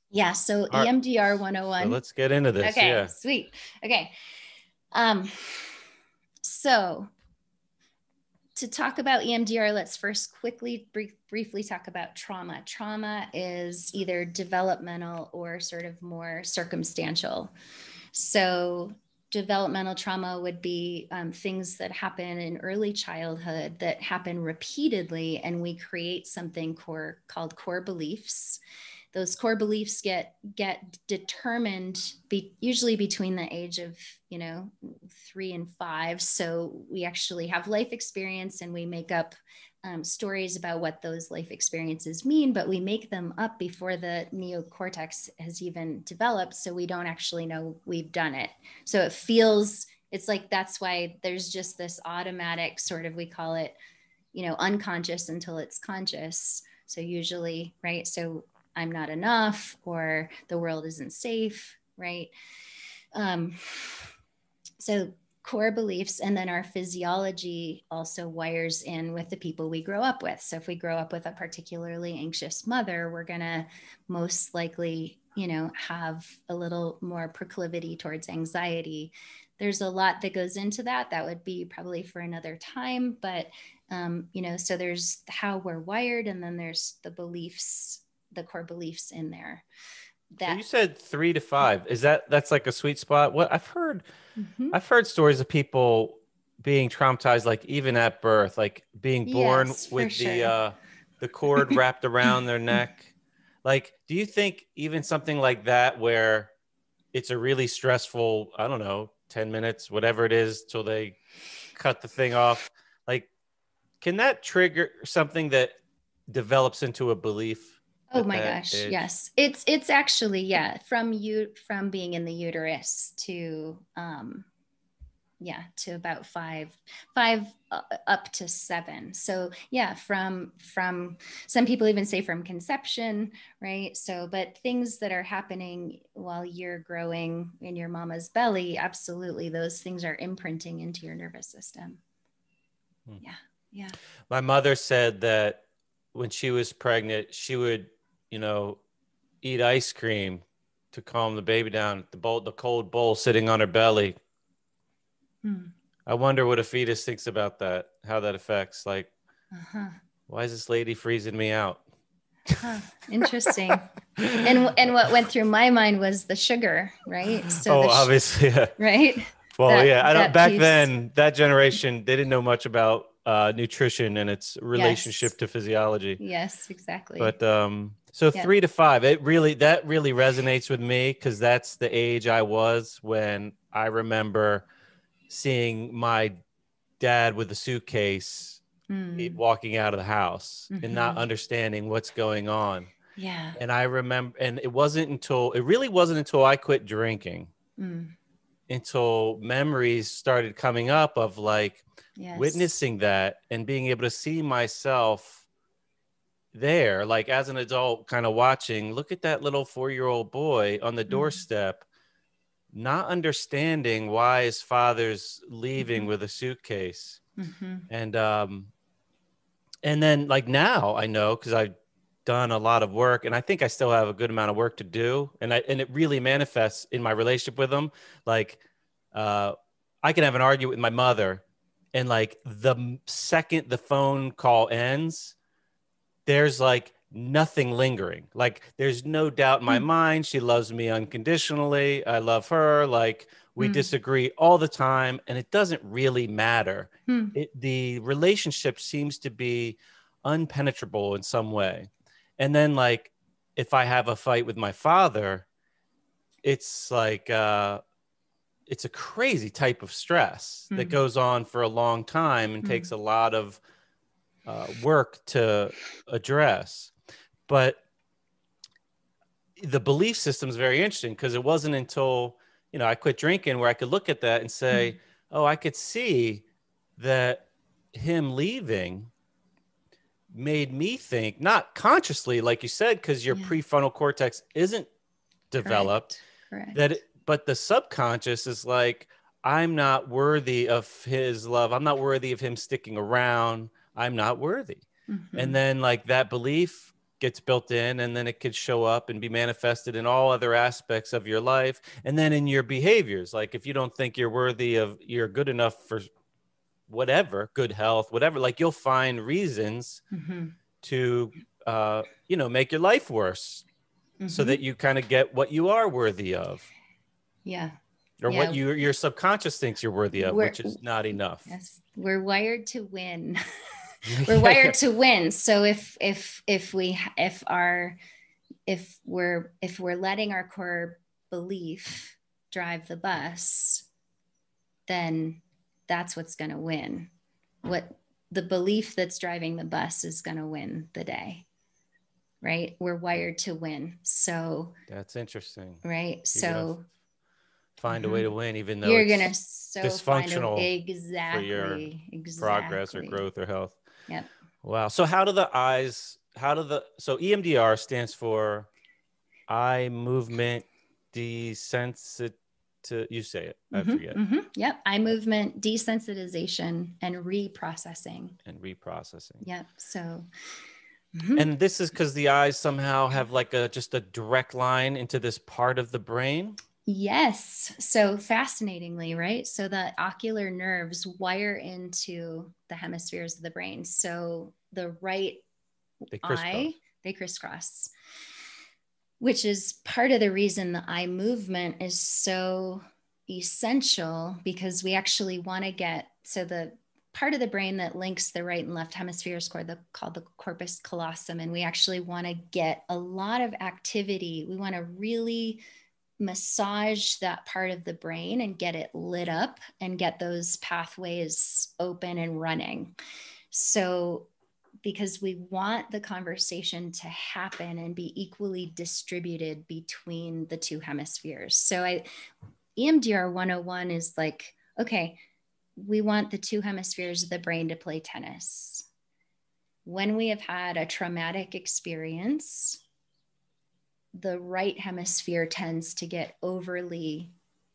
Yeah. So All right. EMDR 101. So let's get into this. Okay. Yeah. Sweet. Okay. So to talk about EMDR, let's first quickly briefly talk about trauma. Trauma is either developmental or sort of more circumstantial. So developmental trauma would be things that happen in early childhood that happen repeatedly, and we create something called core beliefs. Those core beliefs get determined usually between the age of 3 and 5. So we actually have life experience, and we make up stories about what those life experiences mean, but we make them up before the neocortex has even developed. So we don't actually know we've done it. So it's like, that's why there's just this automatic sort of, we call it, unconscious until it's conscious. So usually, right. So I'm not enough, or the world isn't safe. Right. So core beliefs, and then our physiology also wires in with the people we grow up with. So if we grow up with a particularly anxious mother, we're going to most likely, have a little more proclivity towards anxiety. There's a lot that goes into that. That would be probably for another time, but, so there's how we're wired, and then there's the beliefs, the core beliefs in there. So you said 3 to 5. That's like a sweet spot? What I've heard, Mm-hmm. I've heard stories of people being traumatized, like even at birth, like being born with the cord wrapped around their neck. Like, do you think even something like that, where it's a really stressful, I don't know, 10 minutes, whatever it is, till they cut the thing off, like, can that trigger something that develops into a belief? Oh my gosh. Age? Yes. It's actually, yeah, from being in the uterus to, to about five up to 7. So yeah, from some people even say from conception, right? So, but things that are happening while you're growing in your mama's belly, absolutely, those things are imprinting into your nervous system. Yeah. Yeah. My mother said that when she was pregnant, she would, eat ice cream to calm the baby down, the cold bowl sitting on her belly. I wonder what a fetus thinks about that, how that affects, like, why is this lady freezing me out? Interesting. And what went through my mind was the sugar, right? So obviously, yeah. Right? Well, I don't. Back then, that generation, they didn't know much about nutrition and its relationship to physiology. Yes, exactly. But so 3 to 5, that really resonates with me, because that's the age I was when I remember seeing my dad with a suitcase walking out of the house and not understanding what's going on. Yeah. And I remember, and it really wasn't until I quit drinking, until memories started coming up of like witnessing that and being able to see myself there, like as an adult, kind of watching, look at that little 4-year-old boy on the doorstep, not understanding why his father's leaving with a suitcase. And then like now I know, because I've done a lot of work, and I think I still have a good amount of work to do, and it really manifests in my relationship with him. Like I can have an argument with my mother, and like the second the phone call ends, there's like nothing lingering. Like there's no doubt in my mind she loves me unconditionally. I love her. Like we disagree all the time, and it doesn't really matter. The relationship seems to be unpenetrable in some way. And then like if I have a fight with my father, it's like it's a crazy type of stress that goes on for a long time and takes a lot of work to address. But the belief system is very interesting because it wasn't until, you know, I quit drinking where I could look at that and say, oh, I could see that him leaving made me think, not consciously, like you said, because your prefrontal cortex isn't developed, Correct. But the subconscious is like, I'm not worthy of his love. I'm not worthy of him sticking around. I'm not worthy. And then like that belief gets built in, and then it could show up and be manifested in all other aspects of your life. And then in your behaviors, like if you don't think you're good enough for whatever, good health, whatever, like you'll find reasons to, you know, make your life worse so that you kind of get what you are worthy of. Yeah. Or what your subconscious thinks you're worthy of, which is not enough. Yes, we're wired to win. We're wired to win. So if we're letting our core belief drive the bus, then that's what's going to win. What the belief that's driving the bus is going to win the day. Right? We're wired to win. So that's interesting. Right? So find a way to win, even though you're it's gonna dysfunctional exactly for your progress or growth or health. Yep. Wow. So so EMDR stands for eye movement desensit you say it. I forget. Yep. Eye movement desensitization and reprocessing. Yep. So and this is because the eyes somehow have like just a direct line into this part of the brain. Yes. So fascinatingly, right? So the ocular nerves wire into the hemispheres of the brain. So the right eye, they crisscross, which is part of the reason the eye movement is so essential, because we actually want to get, so the part of the brain that links the right and left hemispheres called the corpus callosum. And we actually want to get a lot of activity. We want to really massage that part of the brain and get it lit up and get those pathways open and running. So, because we want the conversation to happen and be equally distributed between the two hemispheres. So EMDR 101 is like, okay, we want the two hemispheres of the brain to play tennis. When we have had a traumatic experience, the right hemisphere tends to get overly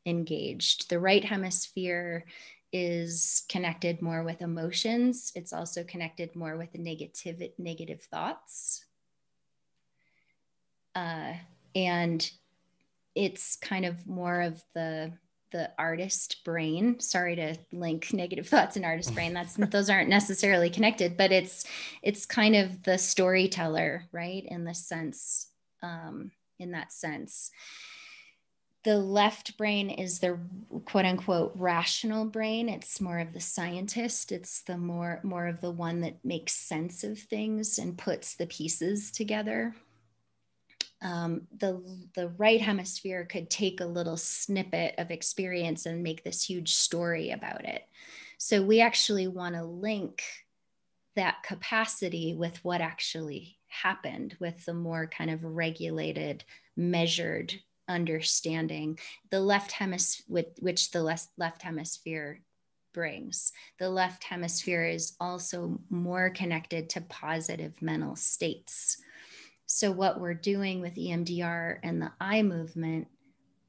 engaged. The right hemisphere is connected more with emotions. It's also connected more with negative thoughts. And it's kind of more of the artist brain. Sorry to link negative thoughts and artist brain. Those aren't necessarily connected, but it's kind of the storyteller, right? In that sense. The left brain is the quote unquote rational brain. It's more of the scientist. It's the more of the one that makes sense of things and puts the pieces together. The right hemisphere could take a little snippet of experience and make this huge story about it. So we actually want to link that capacity with what actually happened, with the more kind of regulated, measured understanding. The left hemisphere, which the left hemisphere brings. The left hemisphere is also more connected to positive mental states. So what we're doing with EMDR and the eye movement,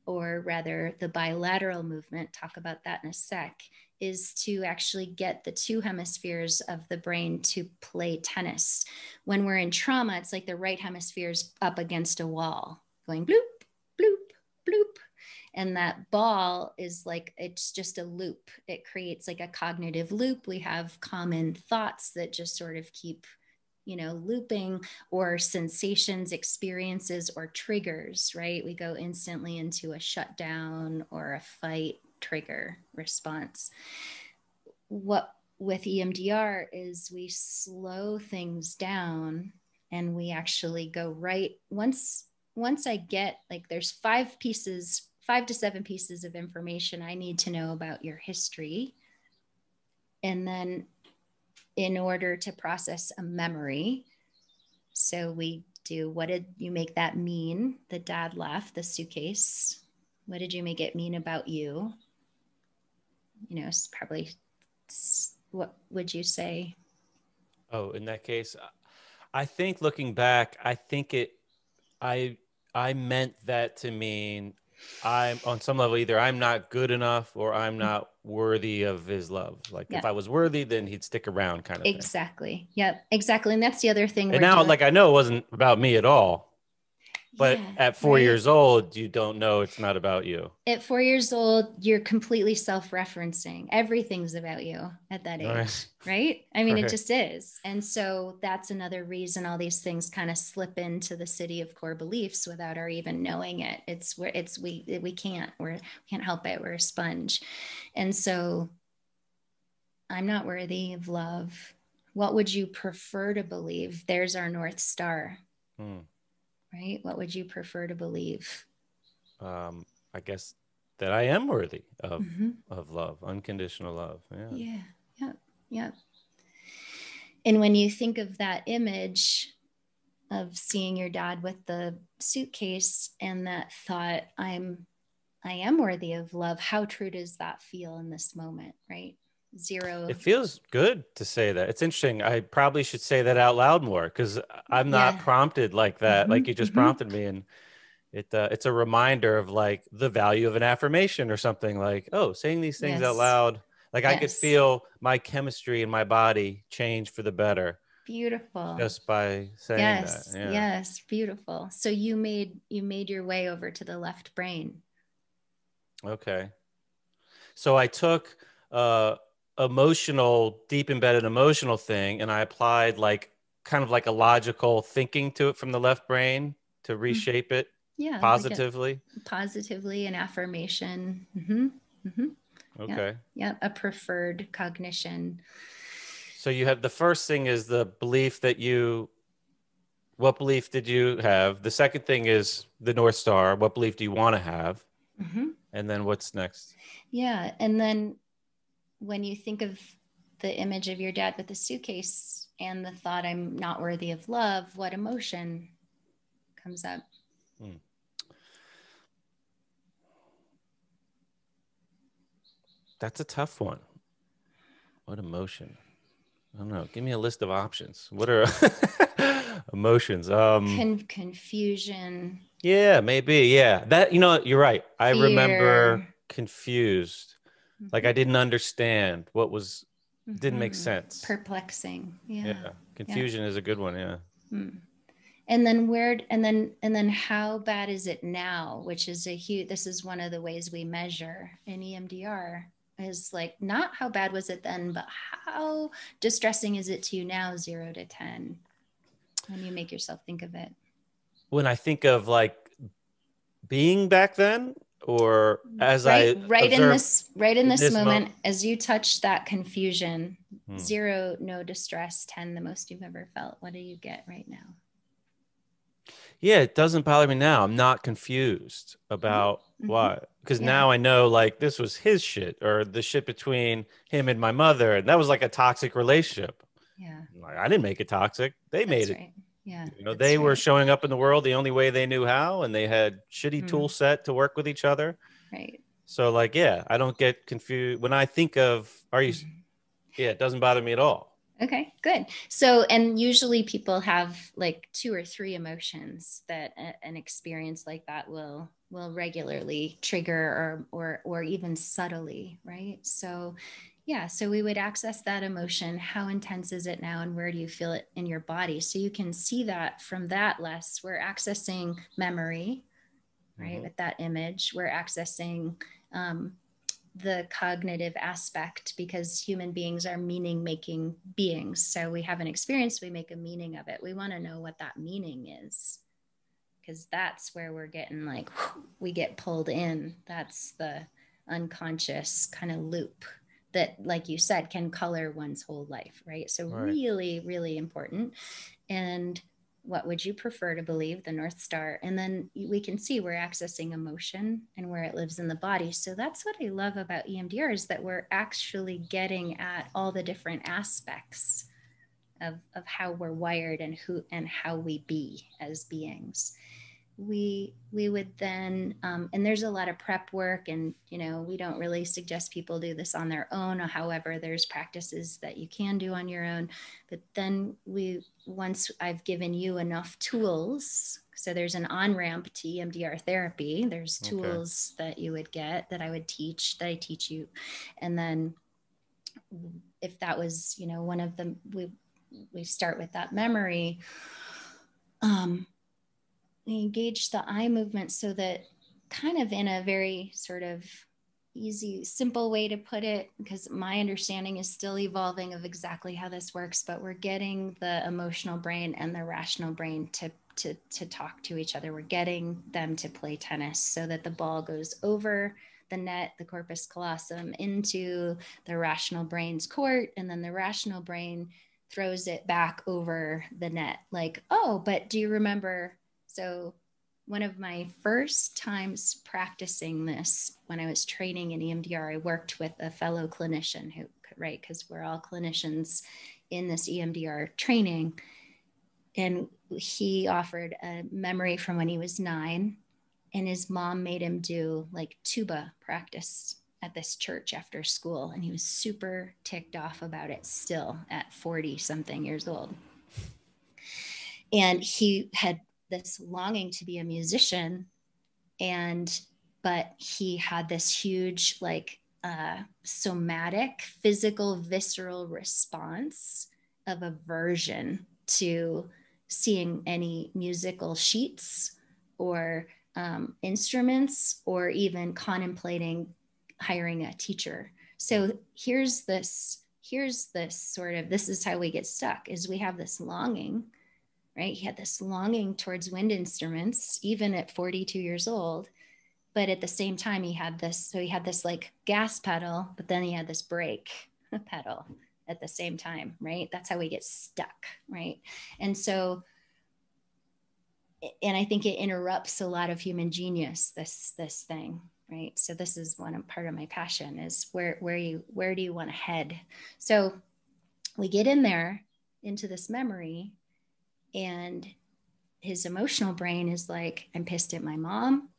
or rather the bilateral movement, talk about that in a sec, is to actually get the two hemispheres of the brain to play tennis. When we're in trauma, it's like the right hemisphere's up against a wall going bloop, bloop, bloop. And that ball is like, it's just a loop. It creates like a cognitive loop. We have common thoughts that just sort of keep looping, or sensations, experiences, or triggers, right? We go instantly into a shutdown or a fight trigger response. What with EMDR is we slow things down, and we actually go right once I get, like, there's 5 to 7 pieces of information I need to know about your history. And then in order to process a memory, so we do, what did you make that mean? The dad left the suitcase. What did you make it mean about you? It's probably, what would you say? Oh, in that case, I think looking back, I think I meant that to mean I'm on some level, either I'm not good enough or I'm not worthy of his love. Like if I was worthy, then he'd stick around, kind of thing. Exactly. Yep. Exactly. And that's the other thing. And now, like, I know it wasn't about me at all. But at 4 years old, you don't know it's not about you. At 4 years old, you're completely self-referencing. Everything's about you at that age, right? I mean, it just is. And so that's another reason all these things kind of slip into the city of core beliefs without our even knowing it. We can't help it. We're a sponge. And so I'm not worthy of love. What would you prefer to believe? There's our North Star. Right? What would you prefer to believe? I guess that I am worthy of love, unconditional love. Yeah. Yep. And when you think of that image of seeing your dad with the suitcase and that thought, I am worthy of love, how true does that feel in this moment, right? 0. It feels good to say that. It's interesting. I probably should say that out loud more, because I'm not prompted like that. Like you just prompted me, and it's a reminder of like the value of an affirmation or something, like, oh, saying these things out loud. Like I could feel my chemistry in my body change for the better. Beautiful. Just by saying that. Yeah. Yes. Beautiful. So you made your way over to the left brain. Okay. So I took deep embedded emotional thing, and I applied like kind of like a logical thinking to it from the left brain to reshape it positively. Like positively, an affirmation. Okay. Yep. A preferred cognition. So you have, the first thing is the belief what belief did you have? The second thing is the North Star. What belief do you want to have? And then what's next? Yeah. And then when you think of the image of your dad with the suitcase and the thought, I'm not worthy of love, what emotion comes up? That's a tough one. What emotion? I don't know. Give me a list of options. What are emotions? Confusion. Yeah, maybe. Yeah. That, you're right. I remember confused. Like I didn't understand what was, didn't make sense. Perplexing. Yeah. Confusion is a good one. Yeah. And then how bad is it now? Which is this is one of the ways we measure in EMDR, is like, not how bad was it then, but how distressing is it to you now, 0 to 10, when you make yourself think of it. When I think of like being back then, or as right in this moment, as you touch that confusion, 0, no distress, 10, the most you've ever felt. What do you get right now? Yeah, it doesn't bother me now. I'm not confused about why. Because now I know, like, this was his shit, or the shit between him and my mother. And that was like a toxic relationship. Yeah. Like, I didn't make it toxic. They made it. Right. Yeah. They were showing up in the world the only way they knew how, and they had shitty tool set to work with each other. Right. So, like, yeah, I don't get confused. When I think of, it doesn't bother me at all. Okay, good. So, and usually people have like 2 or 3 emotions that an experience like that will regularly trigger, or even subtly, right? So, yeah, so we would access that emotion. How intense is it now, and where do you feel it in your body? So you can see that from that less. We're accessing memory, right? With that image, we're accessing the cognitive aspect, because human beings are meaning making beings. So we have an experience, we make a meaning of it. We want to know what that meaning is, because that's where we're getting like, we get pulled in. That's the unconscious kind of loop that, like you said, can color one's whole life, right? So really, really important. And what would you prefer to believe, the North Star? And then we can see we're accessing emotion and where it lives in the body. So that's what I love about EMDR, is that we're actually getting at all the different aspects of how we're wired and how we be as beings. We would then, and there's a lot of prep work, and, you know, we don't really suggest people do this on their own. However, there's practices that you can do on your own. But then once I've given you enough tools, so there's an on-ramp to EMDR therapy. There's tools that you would get, that I teach you. And then if that was, you know, one of them, we start with that memory. We engage the eye movement, so that, kind of in a very sort of easy, simple way to put it, because my understanding is still evolving of exactly how this works, but we're getting the emotional brain and the rational brain to talk to each other. We're getting them to play tennis, so that the ball goes over the net, the corpus callosum, into the rational brain's court, and then the rational brain throws it back over the net. Like, oh, but do you remember? So one of my first times practicing this, when I was training in EMDR, I worked with a fellow clinician who, right, because we're all clinicians in this EMDR training. And he offered a memory from when he was 9, and his mom made him do like tuba practice at this church after school. And he was super ticked off about it still at 40 something years old. And he had this longing to be a musician, but he had this huge, like, somatic, physical, visceral response of aversion to seeing any musical sheets or instruments, or even contemplating hiring a teacher. So here's this sort of, this is how we get stuck, is we have this longing, right? He had this longing towards wind instruments, even at 42 years old. But at the same time, he had this like gas pedal, but then he had this brake pedal at the same time, right? That's how we get stuck, right? And so, and I think it interrupts a lot of human genius, this thing, right? So this is part of my passion, is where do you want to head? So we get in there into this memory, and his emotional brain is like, I'm pissed at my mom.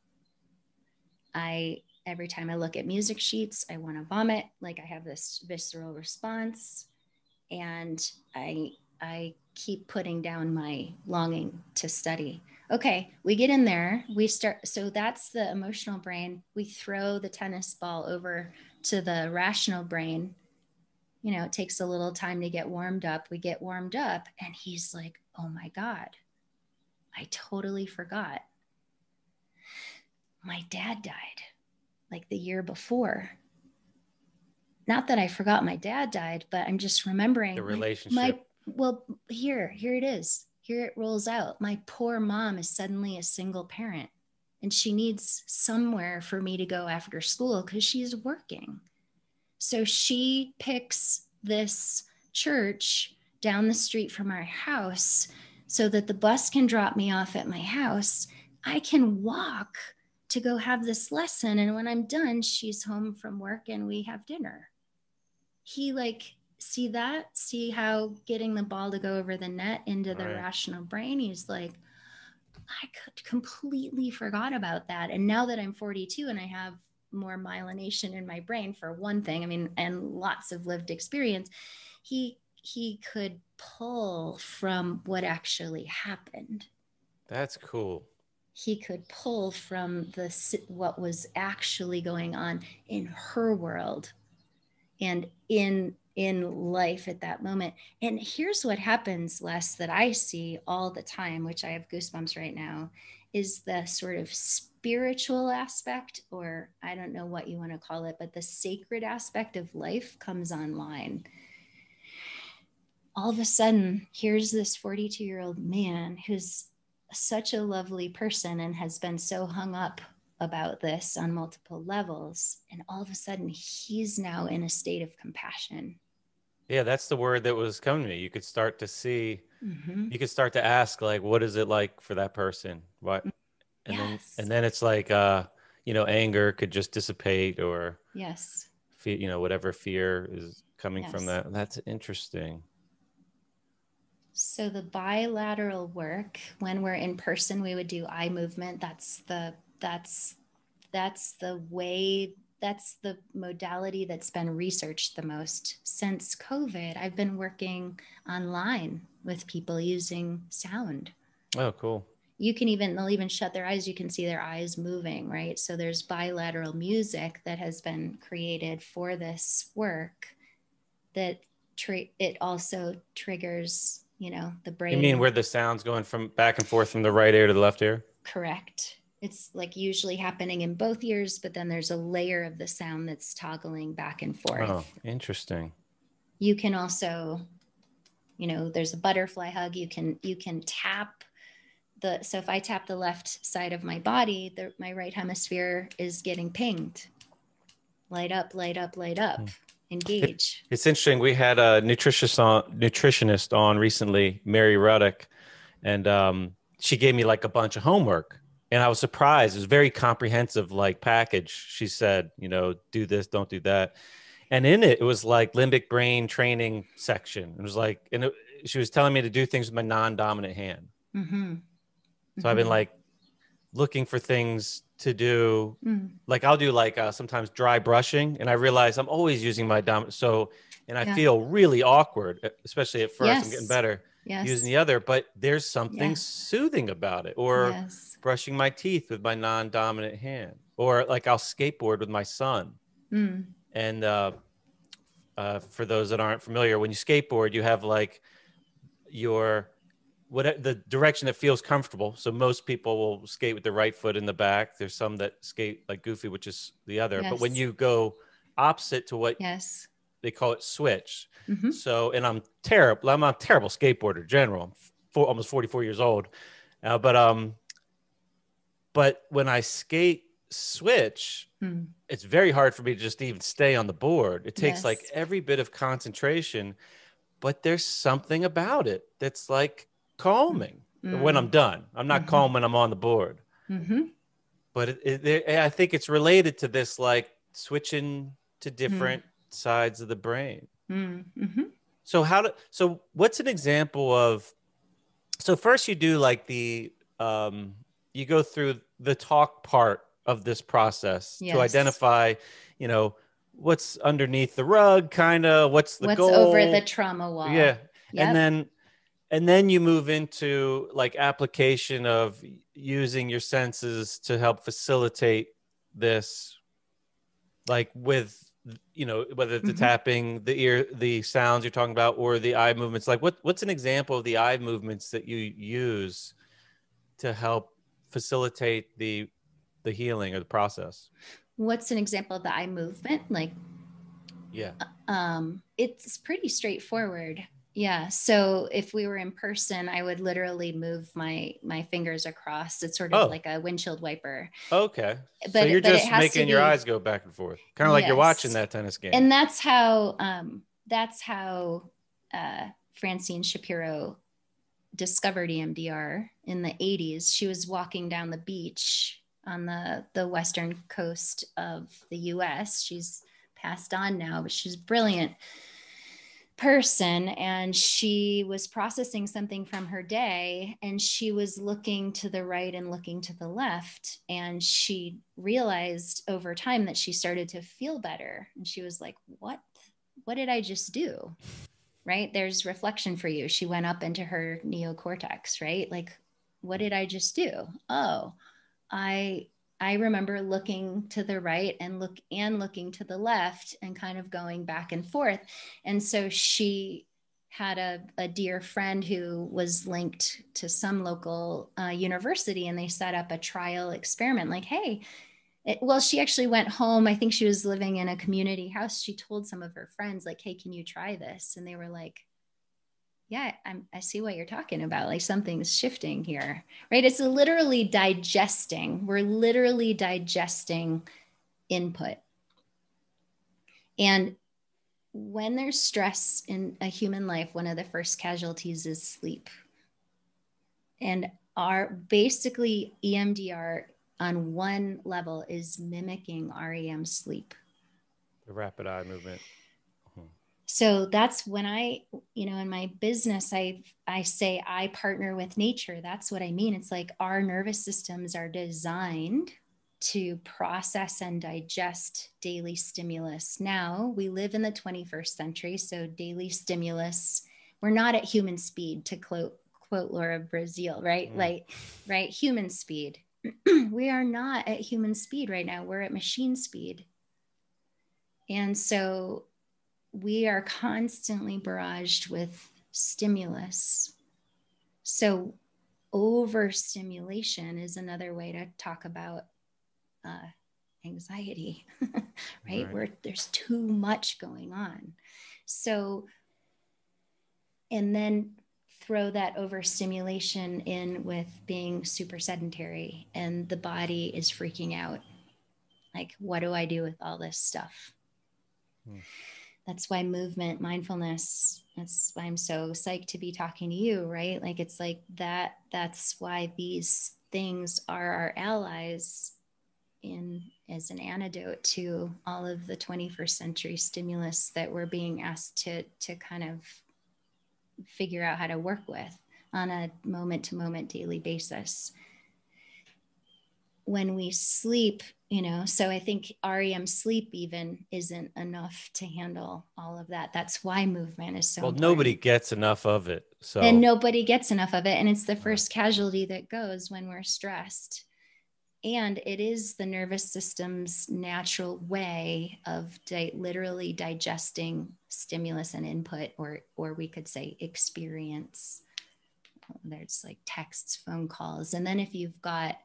Every time I look at music sheets, I want to vomit. Like, I have this visceral response, and I keep putting down my longing to study. Okay, we get in there, we start. So that's the emotional brain. We throw the tennis ball over to the rational brain. You know, it takes a little time to get warmed up. We get warmed up, and he's like, oh my God, I totally forgot. My dad died like the year before. Not that I forgot my dad died, but I'm just remembering the relationship. Here it is. Here it rolls out. My poor mom is suddenly a single parent, and she needs somewhere for me to go after school because she's working. So she picks this church down the street from our house so that the bus can drop me off at my house. I can walk to go have this lesson. And when I'm done, she's home from work and we have dinner. He see how getting the ball to go over the net into the rational brain, he's like, I completely forgot about that. And now that I'm 42 and I have more myelination in my brain, for one thing, I mean, and lots of lived experience, he could pull from what actually happened. That's cool. He could pull from what was actually going on in her world and in life at that moment. And here's what happens, Les, that I see all the time, which I have goosebumps right now, is the sort of spiritual aspect, or I don't know what you want to call it, but the sacred aspect of life comes online. All of a sudden, here's this 42-year-old man who's such a lovely person and has been so hung up about this on multiple levels. And all of a sudden, he's now in a state of compassion. Yeah, that's the word that was coming to me. You could start to see, Mm-hmm. you could start to ask, like, what is it like for that person? What? And Yes. then it's like, anger could just dissipate, or Yes. whatever fear is coming from Yes. that. That's interesting. So the bilateral work, when we're in person, we would do eye movement. That's the way, that's the modality that's been researched the most since COVID. I've been working online with people using sound. Oh, cool. They'll even shut their eyes. You can see their eyes moving, right? So there's bilateral music that has been created for this work that it also triggers, the brain. You mean where the sound's going from back and forth from the right ear to the left ear? Correct. It's like usually happening in both ears, but then there's a layer of the sound that's toggling back and forth. Oh, interesting. You can also, there's a butterfly hug. You can tap so if I tap the left side of my body, my right hemisphere is getting pinged. Light up, light up, light up. Engage. It's interesting. We had a nutritionist on recently, Mary Ruddock, and she gave me like a bunch of homework, and I was surprised. It was a very comprehensive like package. She said, do this, don't do that, and in it was like limbic brain training section. It was like, she was telling me to do things with my non-dominant hand. Mm-hmm. So I've been like looking for things to do. Like I'll do like sometimes dry brushing, and I realize I'm always using my dominant. So, and I feel really awkward, especially at first. I'm getting better using the other, but there's something soothing about it. Or brushing my teeth with my non-dominant hand, or like I'll skateboard with my son. And for those that aren't familiar, when you skateboard, you have like the direction that feels comfortable. So most people will skate with the right foot in the back. There's some that skate like goofy, which is the other. But when you go opposite to what they call it switch. So, and I'm a terrible skateboarder in general. I'm almost 44 years old. But when I skate switch, it's very hard for me to just even stay on the board. It takes like every bit of concentration, but there's something about it that's like calming when I'm done. I'm not calm when I'm on the board, but I think it's related to this, like switching to different sides of the brain. So what's an example of, so first you do like you go through the talk part of this process to identify, what's underneath the rug, kind of what's goal, over the trauma wall. And then you move into like application of using your senses to help facilitate this, like with, whether it's the tapping, the ear, the sounds you're talking about, or the eye movements. Like what's an example of the eye movements that you use to help facilitate the healing or the process? What's an example of the eye movement? Like, it's pretty straightforward. Yeah. So if we were in person, I would literally move my fingers across. It's sort of like a windshield wiper. Okay. So you're just making your eyes go back and forth, kind of like you're watching that tennis game. And that's how Francine Shapiro discovered EMDR in the 80s. She was walking down the beach on the western coast of the US. She's passed on now, but she's a brilliant person, and she was processing something from her day, and she was looking to the right and looking to the left, and she realized over time that she started to feel better, and she was like, what did I just do? Right? There's reflection for you. She went up into her neocortex, right? Like, what did I just do? Oh, I remember looking to the right and looking to the left and kind of going back and forth. And so she had a dear friend who was linked to some local university, and they set up a trial experiment like, hey, well, she actually went home. I think she was living in a community house. She told some of her friends like, hey, can you try this? And they were like, yeah, I see what you're talking about. Like something's shifting here, right? It's literally digesting. We're literally digesting input. And when there's stress in a human life, one of the first casualties is sleep. And our basically EMDR on one level is mimicking REM sleep. The rapid eye movement. So that's when I, in my business, I say I partner with nature. That's what I mean. It's like our nervous systems are designed to process and digest daily stimulus. Now we live in the 21st century. So daily stimulus, we're not at human speed, to quote Laura Brazil, right? Right. Human speed. We are not at human speed right now. We're at machine speed. And so we are constantly barraged with stimulus. So overstimulation is another way to talk about anxiety, right? Where there's too much going on. So, and then throw that overstimulation in with being super sedentary and the body is freaking out. Like, what do I do with all this stuff? That's why movement, mindfulness, that's why I'm so psyched to be talking to you, right? Like, it's like that's why these things are our allies as an antidote to all of the 21st century stimulus that we're being asked to kind of figure out how to work with on a moment to moment daily basis. When we sleep, so I think REM sleep even isn't enough to handle all of that. That's why movement is so important. Nobody gets enough of it. And nobody gets enough of it. And it's the first casualty that goes when we're stressed. And it is the nervous system's natural way of literally digesting stimulus and input, or we could say experience. There's like texts, phone calls. And then if you've got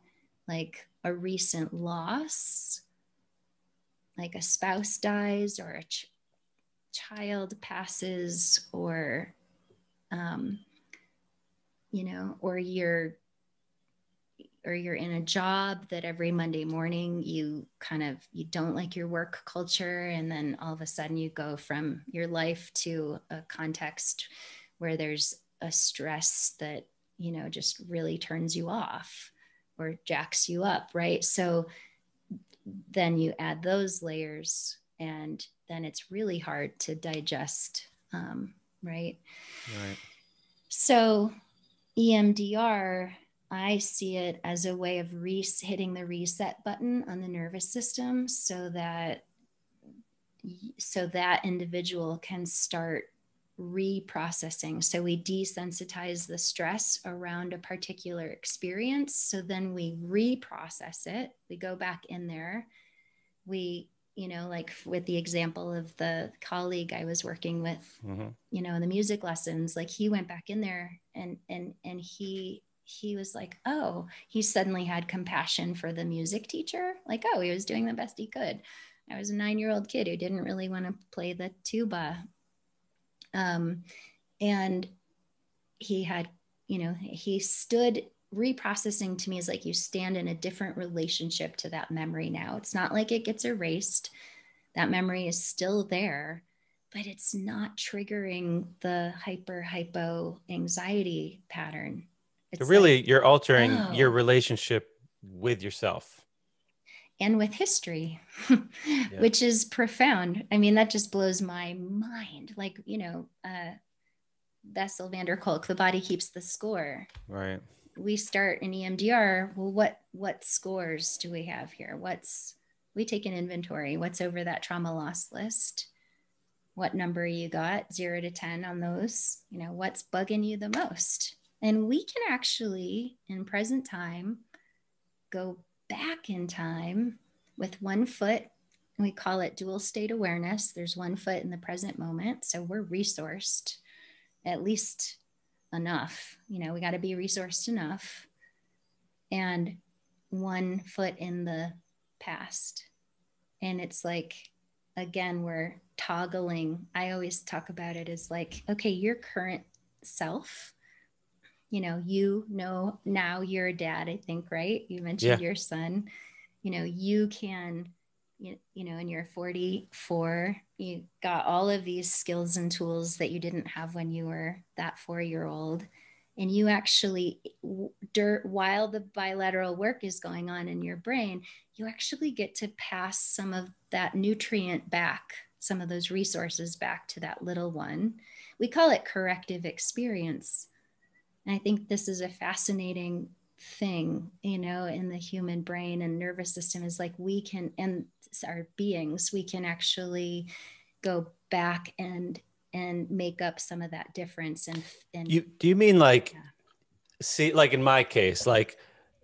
like a recent loss, like a spouse dies or a child passes, or, or you're in a job that every Monday morning you don't like your work culture. And then all of a sudden you go from your life to a context where there's a stress that, just really turns you off or jacks you up. Right. So then you add those layers and then it's really hard to digest. Right. So EMDR, I see it as a way of hitting the reset button on the nervous system so that individual can start reprocessing. So we desensitize the stress around a particular experience. So then we reprocess it. We go back in there. We, like with the example of the colleague I was working with, in the music lessons, like he went back in there and he was like, oh, he suddenly had compassion for the music teacher. Like, oh, he was doing the best he could. I was a 9-year-old kid who didn't really want to play the tuba. And he had, he stood reprocessing to me is like you stand in a different relationship to that memory now. It's not like it gets erased. That memory is still there, but it's not triggering the hypo anxiety pattern. So really, you're altering your relationship with yourself. And with history, which is profound. I mean, that just blows my mind. Like, Bessel van der Kolk, the body keeps the score. Right. We start in EMDR. Well, what scores do we have here? We take an inventory. What's over that trauma loss list? What number you got, 0 to 10 on those? What's bugging you the most? And we can actually, in present time, go back in time with one foot. And we call it dual state awareness. There's one foot in the present moment. So we're resourced. at least enough. We got to be resourced enough, and 1 foot in the past. And it's like, again, we're toggling. I always talk about it as like, okay, your current self, now you're a dad, I think, right? You mentioned your son. You can, and you're 44, you got all of these skills and tools that you didn't have when you were that 4-year-old. And you actually, while the bilateral work is going on in your brain, you actually get to pass some of that nutrient back, some of those resources back to that little one. We call it corrective experience. And I think this is a fascinating thing, in the human brain and nervous system, is like we can, and our beings, we can actually go back and make up some of that difference. And do you mean like, see, like in my case, like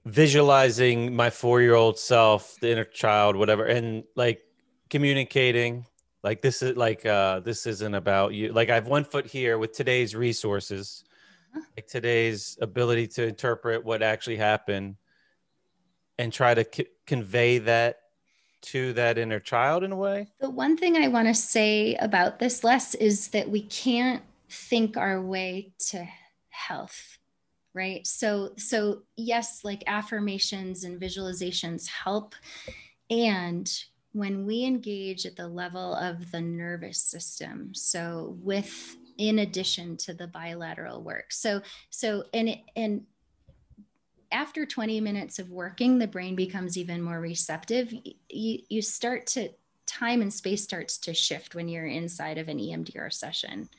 visualizing my 4-year-old self, the inner child, whatever, and like communicating, like this is like, this isn't about you. Like I have 1 foot here with today's resources, like today's ability to interpret what actually happened, and try to convey that to that inner child in a way. The one thing I want to say about this, Les, is that we can't think our way to health, right? So yes, like affirmations and visualizations help. And when we engage at the level of the nervous system, so in addition to the bilateral work, and after 20 minutes of working, the brain becomes even more receptive. You start to, time and space starts to shift when you're inside of an EMDR session.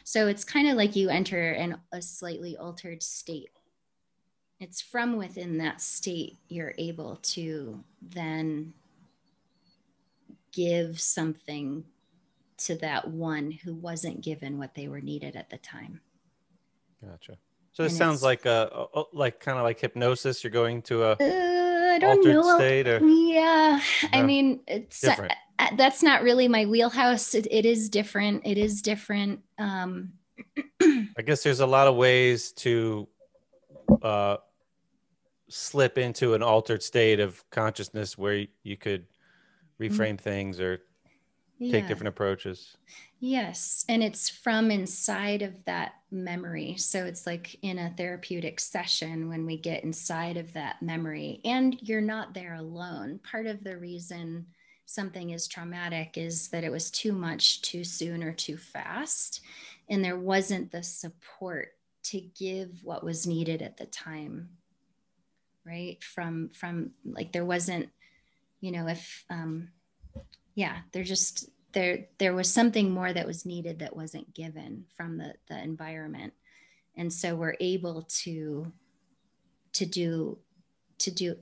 So it's kind of like you enter a slightly altered state. It's from within that state you're able to then give something to that one who wasn't given what they were needed at the time. Gotcha. So it sounds like like kind of like hypnosis. You're going to a I don't altered know. state, or yeah, no? I mean, it's different. That's not really my wheelhouse. It is different. It is different. I guess there's a lot of ways to slip into an altered state of consciousness where you could reframe things or take different approaches. Yes. And it's from inside of that memory. So it's like in a therapeutic session when we get inside of that memory, and you're not there alone. Part of the reason something is traumatic is that it was too much too soon or too fast. And there wasn't the support to give what was needed at the time. Right. From like, there wasn't, if, there was something more that was needed that wasn't given from the environment. And so we're able to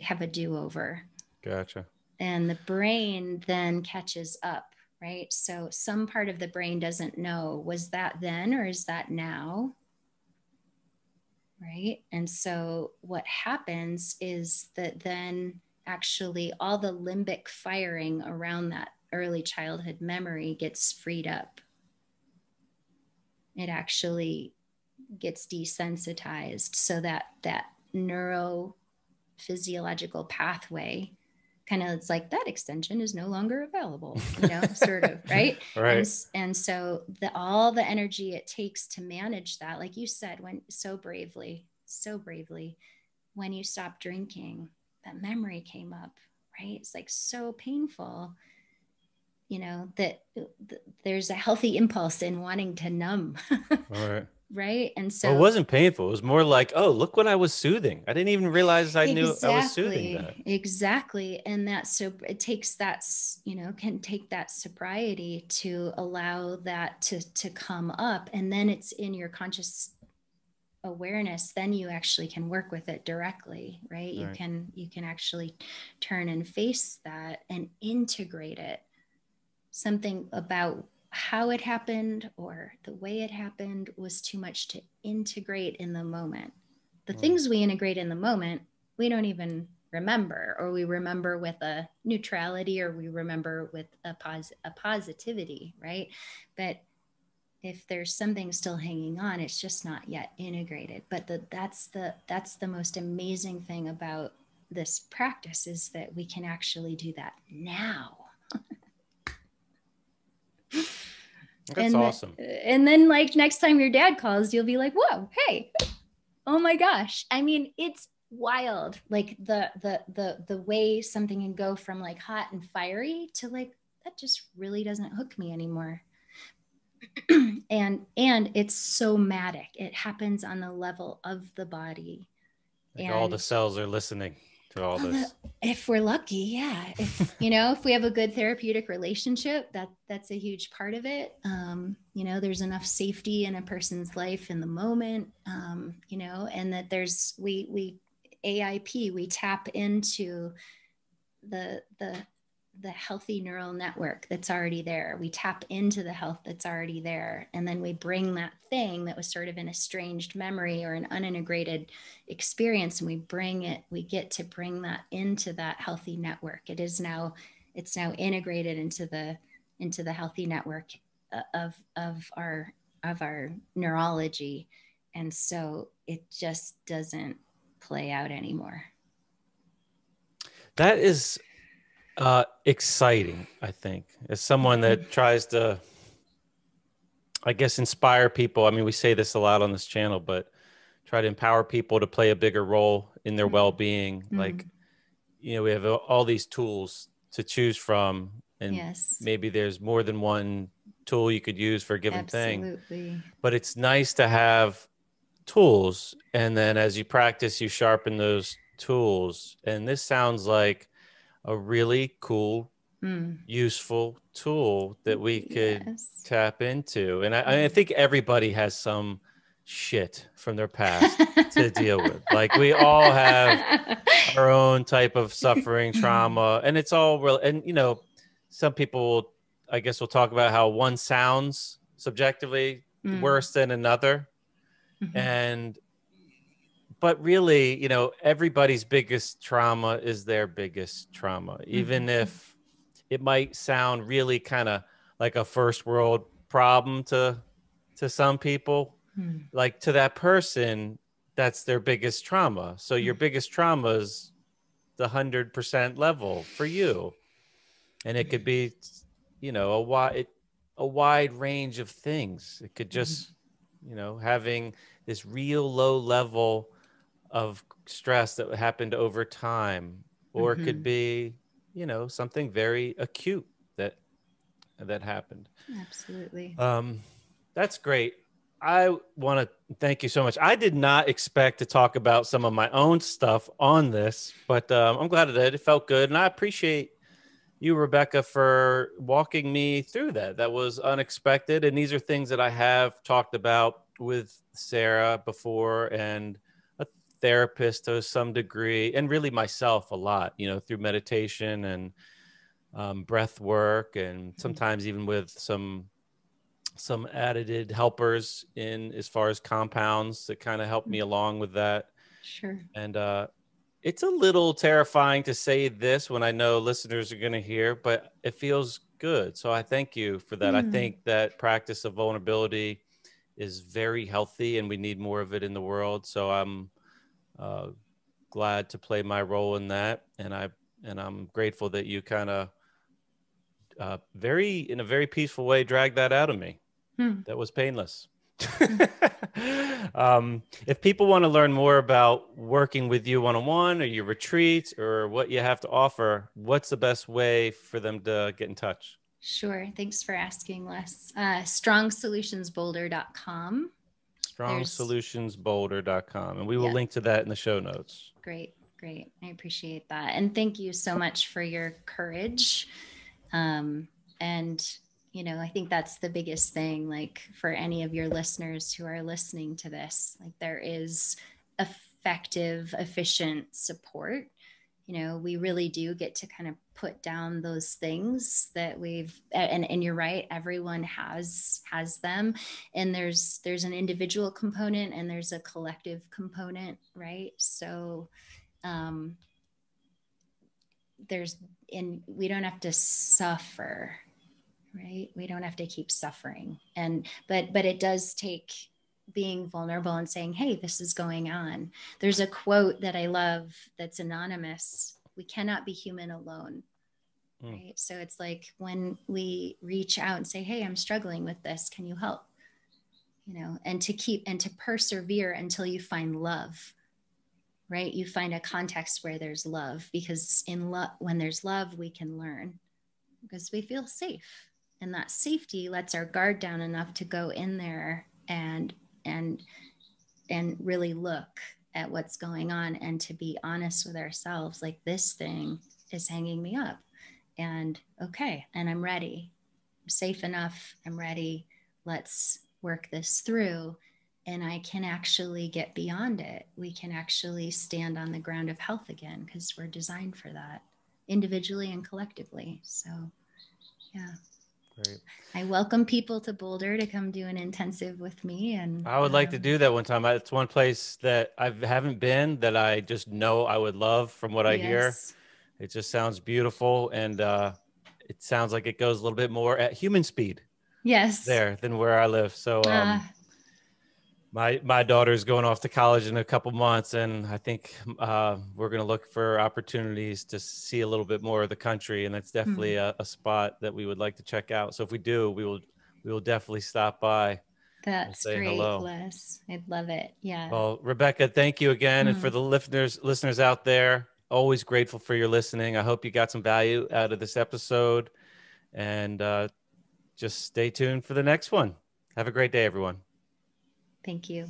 have a do-over. Gotcha. And the brain then catches up, right? So some part of the brain doesn't know, was that then or is that now? Right. And so what happens is that then actually all the limbic firing around that early childhood memory gets freed up. It actually gets desensitized so that neurophysiological pathway kind of, it's like that extension is no longer available, sort of, right? Right. And so all the energy it takes to manage that, like you said, when so bravely, when you stopped drinking, that memory came up, right? It's like so painful. That there's a healthy impulse in wanting to numb. All right. Right. And so it wasn't painful. It was more like, oh, look what I was soothing. I didn't even realize I knew I was soothing that. Exactly. And so it takes that, can take that sobriety to allow that to come up. And then it's in your conscious awareness. Then you actually can work with it directly, right? You can actually turn and face that and integrate it. Something about how it happened or the way it happened was too much to integrate in the moment. The things we integrate in the moment, we don't even remember, or we remember with a neutrality, or we remember with a positivity, right? But if there's something still hanging on, it's just not yet integrated. But that's the most amazing thing about this practice, is that we can actually do that now. That's awesome. And then like next time your dad calls, you'll be like, whoa, hey, oh my gosh. I mean, it's wild. Like the way something can go from like hot and fiery to like, that just really doesn't hook me anymore. and it's somatic. It happens on the level of the body. Like all the cells are listening to all this. If we're lucky, yeah. If if we have a good therapeutic relationship, that's a huge part of it. There's enough safety in a person's life in the moment, and that there's we AIP, we tap into the healthy neural network that's already there. We tap into the health that's already there. And then we bring that thing that was sort of an estranged memory or an unintegrated experience, and we get to bring that into that healthy network. It's now integrated into the healthy network of our neurology. And so it just doesn't play out anymore. That is exciting, I think, as someone that tries to, I guess, inspire people. I mean, we say this a lot on this channel, but try to empower people to play a bigger role in their well-being. Like, we have all these tools to choose from, and maybe there's more than one tool you could use for a given thing. But it's nice to have tools, and then as you practice, you sharpen those tools. And this sounds like a really cool, useful tool that we could tap into. And I think everybody has some shit from their past to deal with. Like, we all have our own type of suffering, trauma, and it's all real. And, some people, I guess, will talk about how one sounds subjectively worse than another. But really, everybody's biggest trauma is their biggest trauma, even if it might sound really kind of like a first world problem to some people. Like, to that person, that's their biggest trauma. So your biggest trauma is the 100% level for you. And it could be, a wide range of things. It could just, having this real low level of stress that happened over time, or it could be, something very acute that happened. Absolutely. That's great. I want to thank you so much. I did not expect to talk about some of my own stuff on this, but I'm glad it did. It felt good. And I appreciate you, Rebecca, for walking me through that. That was unexpected. And these are things that I have talked about with Sara before, and a therapist to some degree, and really myself a lot, through meditation and breath work, and sometimes even with some added helpers in as far as compounds that kind of help me along with that. Sure. And it's a little terrifying to say this when I know listeners are going to hear, but it feels good. So I thank you for that. I think that practice of vulnerability is very healthy, and we need more of it in the world. So I'm glad to play my role in that. And I'm grateful that you kind of in a very peaceful way dragged that out of me. That was painless. If people want to learn more about working with you one-on-one, or your retreats, or what you have to offer, what's the best way for them to get in touch? Sure. Thanks for asking, Les. StrongSolutionsBoulder.com. StrongSolutionsBoulder.com. And we will link to that in the show notes. Great. I appreciate that. And thank you so much for your courage. I think that's the biggest thing, like, for any of your listeners who are listening to this, like, there is effective, efficient support. We really do get to kind of put down those things that and you're right, everyone has them. And there's an individual component and there's a collective component, right? So, we don't have to suffer right? We don't have to keep suffering. But it does take being vulnerable and saying, hey, this is going on. There's a quote that I love that's anonymous. We cannot be human alone. Right. So it's like when we reach out and say, hey, I'm struggling with this. Can you help? And to persevere until you find love, right? You find a context where there's love, because when there's love, we can learn because we feel safe, and that safety lets our guard down enough to go in there and really look at what's going on, and to be honest with ourselves, like, this thing is hanging me up, and okay, and I'm ready. I'm safe enough. I'm ready. Let's work this through. And I can actually get beyond it. We can actually stand on the ground of health again, because we're designed for that, individually and collectively. So, yeah. Great. I welcome people to Boulder to come do an intensive with me. And I would like to do that one time. It's one place that I haven't been that I just know I would love from what I hear. It just sounds beautiful. And it sounds like it goes a little bit more at human speed. Yes. There than where I live. So my daughter's going off to college in a couple months, and I think we're going to look for opportunities to see a little bit more of the country, and that's definitely a spot that we would like to check out. So if we do, we will definitely stop by. That's say great, hello. Les. I'd love it. Yeah. Well, Rebecca, thank you again, and for the listeners out there, always grateful for your listening. I hope you got some value out of this episode, and just stay tuned for the next one. Have a great day, everyone. Thank you.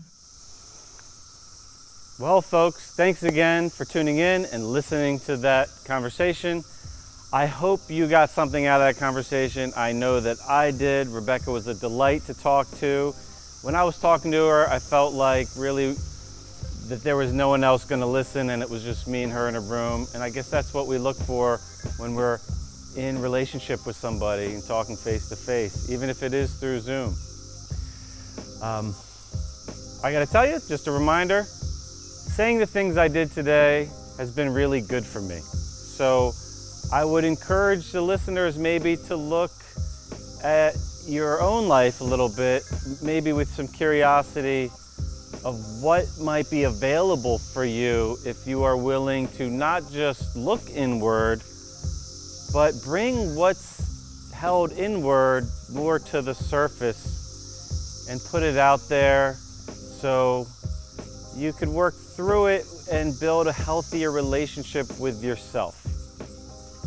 Well, folks, thanks again for tuning in and listening to that conversation. I hope you got something out of that conversation. I know that I did. Rebecca was a delight to talk to. When I was talking to her, I felt like really that there was no one else going to listen, and it was just me and her in a room. And I guess that's what we look for when we're in relationship with somebody and talking face to face, even if it is through Zoom. I gotta tell you, just a reminder, saying the things I did today has been really good for me. So I would encourage the listeners maybe to look at your own life a little bit, maybe with some curiosity of what might be available for you if you are willing to not just look inward, but bring what's held inward more to the surface and put it out there so you could work through it and build a healthier relationship with yourself.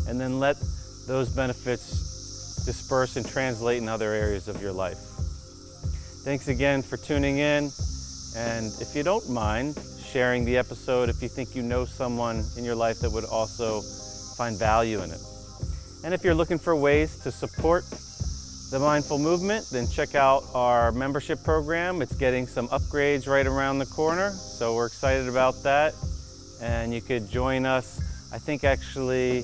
And then let those benefits disperse and translate in other areas of your life. Thanks again for tuning in. And if you don't mind sharing the episode, if you think you know someone in your life that would also find value in it. And if you're looking for ways to support the mindful movement, then check out our membership program. It's getting some upgrades right around the corner, so we're excited about that. And you could join us. I think actually,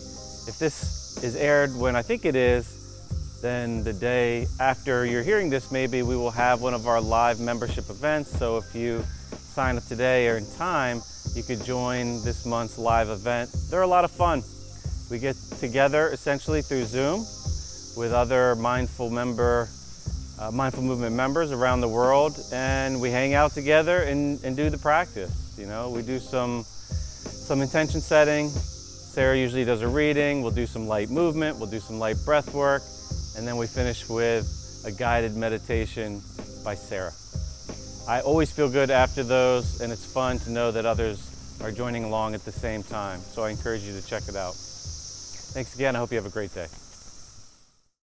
if this is aired when I think it is, then the day after you're hearing this, maybe we will have one of our live membership events. So if you sign up today or in time, you could join this month's live event. They're a lot of fun. We get together essentially through Zoom with other mindful movement members around the world, and we hang out together and do the practice. You know, we do some intention setting. Sara usually does a reading. We'll do some light movement. We'll do some light breath work, and then we finish with a guided meditation by Sara. I always feel good after those, and it's fun to know that others are joining along at the same time. So I encourage you to check it out. Thanks again. I hope you have a great day.